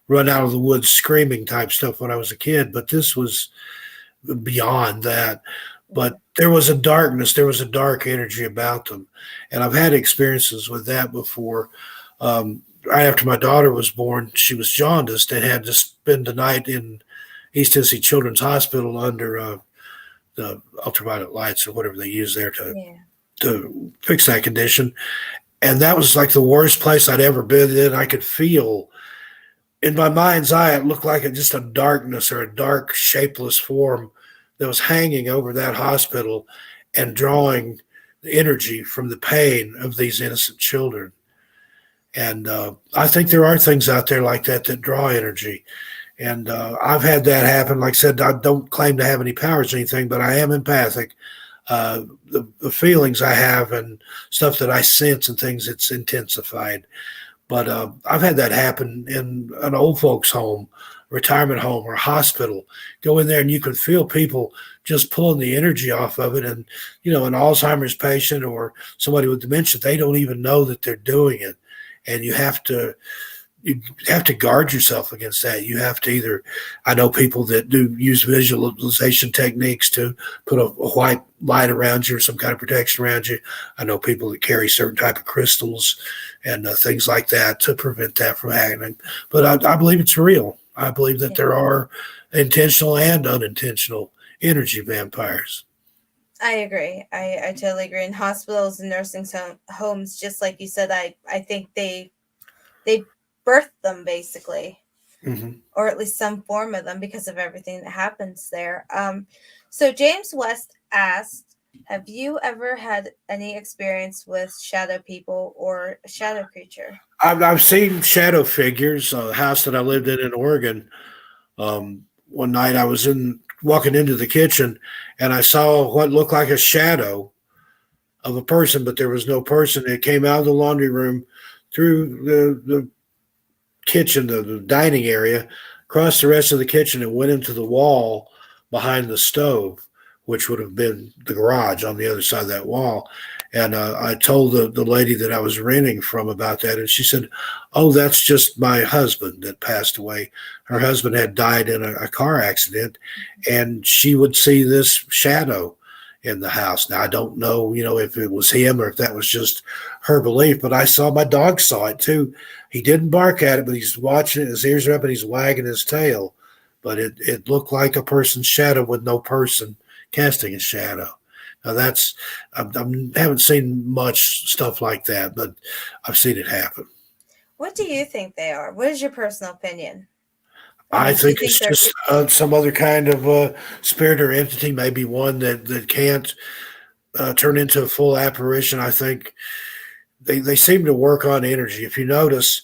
run out of the woods screaming type stuff when I was a kid, but this was beyond that. But there was a darkness, there was a dark energy about them, and I've had experiences with that before. Right after my daughter was born, she was jaundiced and had to spend the night in East Tennessee Children's Hospital under the ultraviolet lights or whatever they use there to fix that condition. And that was like the worst place I'd ever been in. I could feel in my mind's eye, it looked like just a darkness or a dark, shapeless form that was hanging over that hospital and drawing the energy from the pain of these innocent children. And I think there are things out there like that draw energy. And I've had that happen. Like I said, I don't claim to have any powers or anything, but I am empathic. The feelings I have and stuff that I sense and things, it's intensified. But I've had that happen in an old folks' home, retirement home, or hospital. Go in there and you can feel people just pulling the energy off of it. And, you know, an Alzheimer's patient or somebody with dementia, they don't even know that they're doing it. And you have to guard yourself against that. You have to either, I know people that do use visualization techniques to put a white light around you or some kind of protection around you. I know people that carry certain type of crystals and things like that to prevent that from happening. But I believe it's real. I believe that there are intentional and unintentional energy vampires. I agree. I totally agree. In hospitals and nursing homes, just like you said, I think they birthed them basically. or at least some form of them because of everything that happens there. So James West asked, have you ever had any experience with shadow people or a shadow creature? I've seen shadow figures. A house that I lived in Oregon. One night I was walking into the kitchen, and I saw what looked like a shadow of a person, but there was no person. It came out of the laundry room, through the kitchen, the dining area, across the rest of the kitchen, and went into the wall behind the stove, which would have been the garage on the other side of that wall. And I told the lady that I was renting from about that, and she said, "Oh, that's just my husband that passed away. Her husband had died in a car accident, and she would see this shadow in the house." Now, I don't know, if it was him or if that was just her belief, but I saw my dog saw it too. He didn't bark at it, but he's watching it. His ears are up and he's wagging his tail. But it looked like a person's shadow with no person casting a shadow. Now I haven't seen much stuff like that, but I've seen it happen. What do you think they are? What is your personal opinion? I think it's just some other kind of spirit or entity, maybe one that can't turn into a full apparition. I think they seem to work on energy. If you notice,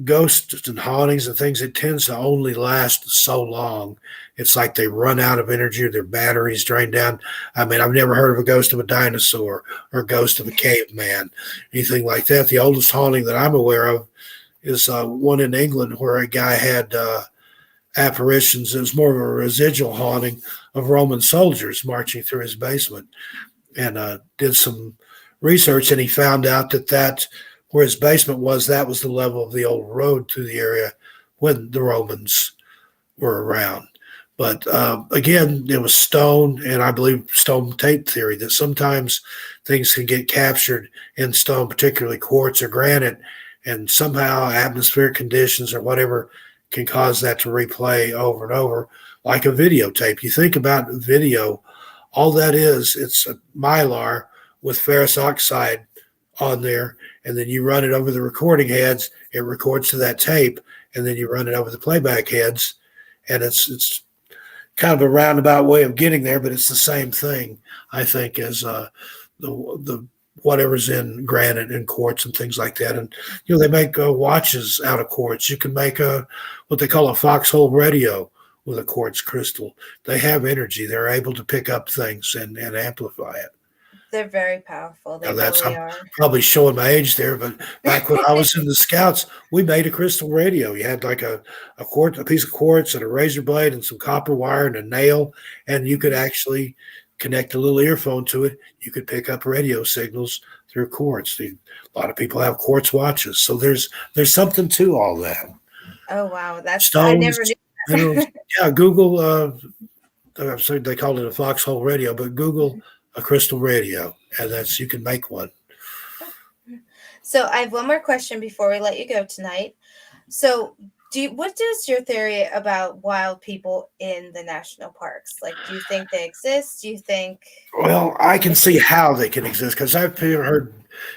ghosts and hauntings and things, it tends to only last so long. It's like they run out of energy or their batteries drain down. I mean, I've never heard of a ghost of a dinosaur or a ghost of a caveman, anything like that. The oldest haunting that I'm aware of is one in England where a guy had apparitions. It was more of a residual haunting of Roman soldiers marching through his basement, and did some research, and he found out that where his basement was, that was the level of the old road through the area when the Romans were around. But again, it was stone, and I believe stone tape theory, that sometimes things can get captured in stone, particularly quartz or granite, and somehow atmospheric conditions or whatever can cause that to replay over and over, like a videotape. You think about video, all that is, it's a mylar with ferrous oxide on there, and then you run it over the recording heads, it records to that tape, and then you run it over the playback heads, and it's kind of a roundabout way of getting there, but it's the same thing, I think, as the whatever's in granite and quartz and things like that. And they make watches out of quartz. You can make what they call a foxhole radio with a quartz crystal. They have energy. They're able to pick up things and amplify it. They're very powerful. They Now really I'm are. probably showing my age there, but back when I was in the Scouts, we made a crystal radio. You had like a piece of quartz and a razor blade and some copper wire and a nail, and you could actually connect a little earphone to it. You could pick up radio signals through quartz. A lot of people have quartz watches, so there's something to all that. Oh wow, that's Stones, I never knew that. minerals. Yeah, Google. I'm sorry, they called it a foxhole radio, but Google a crystal radio, and you can make one. So I have one more question before we let you go tonight. So what is your theory about wild people in the national parks? Like, do you think they exist? Do you think? Well, I can see how they can exist, because I've heard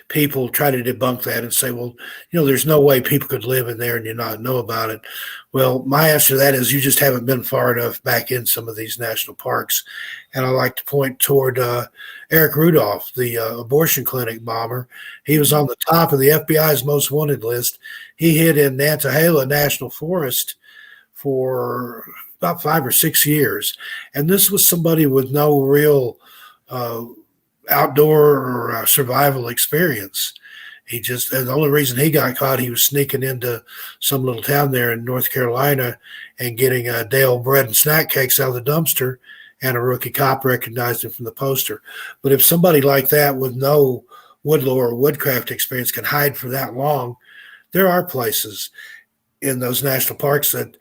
people try to debunk that and say, well, there's no way people could live in there and you not know about it. Well, my answer to that is you just haven't been far enough back in some of these national parks. And I like to point toward Eric Rudolph, the abortion clinic bomber. He was on the top of the FBI's most wanted list. He hid in Nantahala National Forest for about 5 or 6 years. And this was somebody with no real outdoor or survival experience. And the only reason he got caught, he was sneaking into some little town there in North Carolina and getting Dale bread and snack cakes out of the dumpster, and a rookie cop recognized him from the poster. But if somebody like that with no woodlore or woodcraft experience can hide for that long, there are places in those national parks that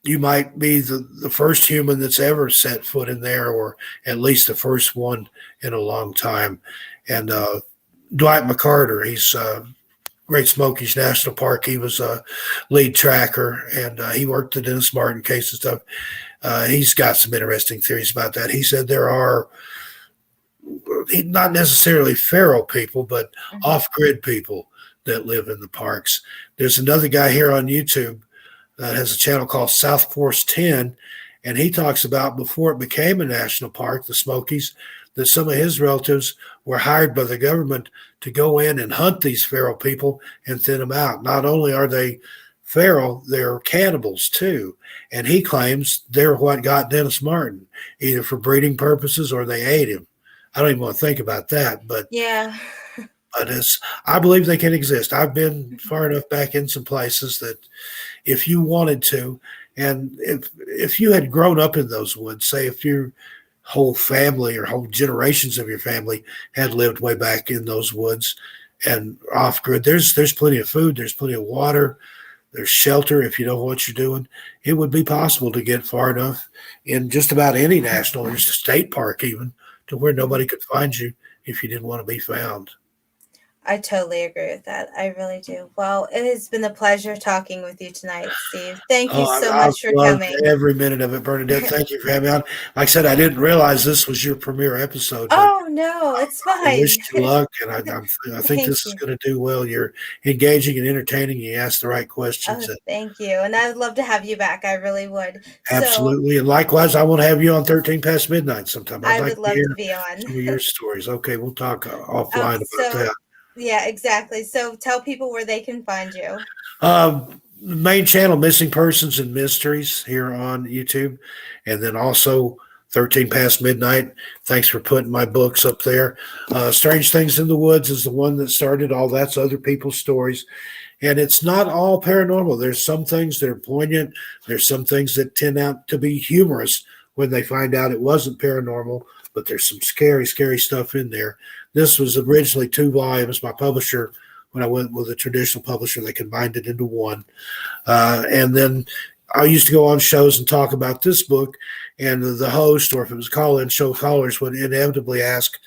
you might be the first human that's ever set foot in there, or at least the first one in a long time. And Dwight McCarter, he's Great Smokies National Park. He was a lead tracker, and he worked at Dennis Martin case and stuff. He's got some interesting theories about that. He said there are not necessarily feral people, but off-grid people that live in the parks. There's another guy here on YouTube. that has a channel called South Force 10, and he talks about before it became a national park, the Smokies, that some of his relatives were hired by the government to go in and hunt these feral people and thin them out. Not only are they feral, they're cannibals too. And he claims they're what got Dennis Martin, either for breeding purposes or they ate him. I don't even want to think about that, but Yeah. I believe they can exist. I've been far enough back in some places that if you wanted to, and if you had grown up in those woods, say if your whole family or whole generations of your family had lived way back in those woods and off grid, there's plenty of food, there's plenty of water, there's shelter if you know what you're doing. It would be possible to get far enough in just about any national or state park even to where nobody could find you if you didn't want to be found. I totally agree with that. I really do. Well, it has been a pleasure talking with you tonight, Steve. Thank you so I've much for loved coming. every minute of it, Bernadette. Thank you for having me on. Like I said, I didn't realize this was your premiere episode. But Oh, no, it's I fine. wish you luck, and I think Thank this is you. going to do well. You're engaging and entertaining. You ask the right questions. Oh, thank you. And I would love to have you back. I really would. So Absolutely. And likewise, I want to have you on 13 Past Midnight sometime. I'd I like would to love hear to be on. some of your stories. Okay, we'll talk offline about So, that. yeah, exactly. So tell people where they can find you. The main channel, Missing Persons and Mysteries, here on YouTube, and then also 13 Past Midnight. Thanks for putting my books up there. Strange Things in the Woods is the one that started all that's other people's stories. And it's not all paranormal. There's some things that are poignant. There's some things that tend out to be humorous when they find out it wasn't paranormal, but there's some scary, scary stuff in there. This was originally 2 volumes. My publisher, when I went with a traditional publisher, they combined it into one. And then I used to go on shows and talk about this book, and the host, or if it was call-in show callers, would inevitably ask,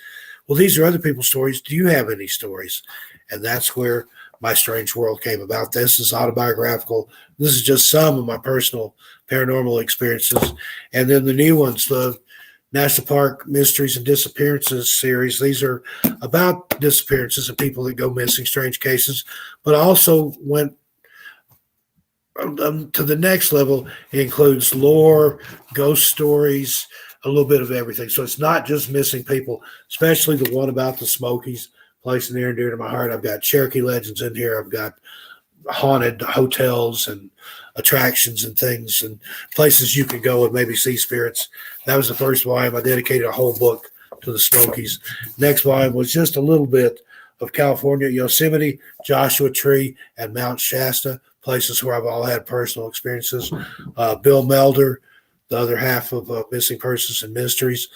well, these are other people's stories. Do you have any stories? And that's where My Strange World came about. This is autobiographical. This is just some of my personal paranormal experiences. And then the new ones, the National Park Mysteries and Disappearances series. These are about disappearances and people that go missing, strange cases, but also went to the next level. It includes lore, ghost stories, a little bit of everything. So it's not just missing people, especially the one about the Smokies, place near and dear to my heart. I've got Cherokee legends in here. I've got haunted hotels and attractions and things and places you can go and maybe see spirits. That was the first volume. I dedicated a whole book to the Smokies. Next volume was just a little bit of California, Yosemite, Joshua Tree, and Mount Shasta, places where I've all had personal experiences. Bill Melder, the other half of Missing Persons and Mysteries,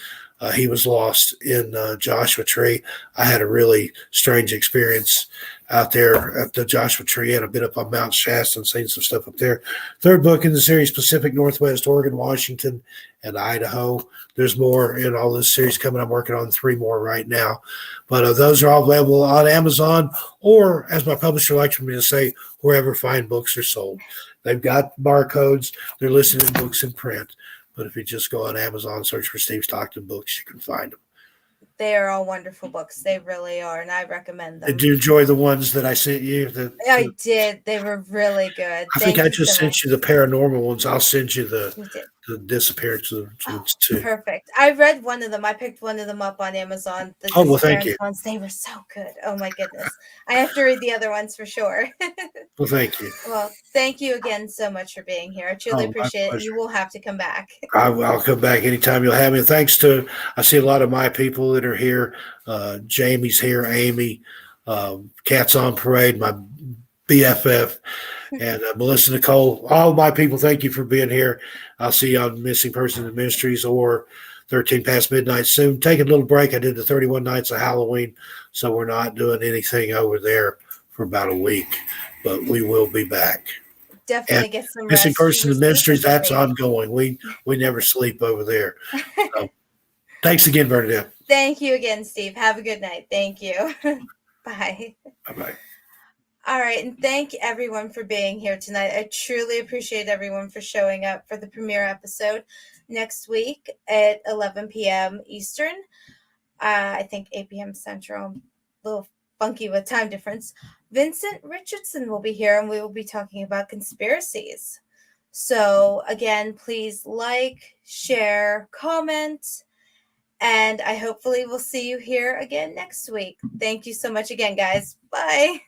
he was lost in Joshua Tree. I had a really strange experience out there at the Joshua Tree, and I've been up on Mount Shasta and seen some stuff up there. Third book in the series, Pacific Northwest, Oregon, Washington, and Idaho. There's more in all this series coming. I'm working on 3 more right now. But those are all available on Amazon, or, as my publisher likes for me to say, wherever fine books are sold. They've got barcodes. They're listed in books in print. But if you just go on Amazon, search for Steve Stockton books, you can find them. They are all wonderful books. They really are, and I recommend them. Did you enjoy the ones that I sent you? I did. They were really good. I think I just sent you the paranormal ones. I'll send you the disappearance ones too. Perfect. I read one of them. I picked one of them up on Amazon. The well, thank you. ones, they were so good. Oh my goodness. I have to read the other ones for sure. Well, thank you. Well, thank you again so much for being here. I truly appreciate it. You will have to come back. I'll come back anytime you'll have me. Thanks to, I see a lot of my people that are here. Jamie's here, Amy, Cats on Parade, my BFF, and Melissa Nicole. All my people, thank you for being here. I'll see you on Missing Persons and Mysteries or 13 Past Midnight soon. Taking a little break. I did the 31 Nights of Halloween, so we're not doing anything over there for about a week, but we will be back. Definitely get some Missing rest. Persons and Mysteries, that's ongoing. We never sleep over there. So, thanks again, Bernadette. Thank you again, Steve. Have a good night. Thank you. Bye. Bye-bye. All right, and thank everyone for being here tonight. I truly appreciate everyone for showing up for the premiere episode next week at 11 p.m. Eastern. I think 8 p.m. Central. A little funky with time difference. Vincent Richardson will be here, and we will be talking about conspiracies. So again, please like, share, comment, and I hopefully will see you here again next week. Thank you so much again, guys. Bye.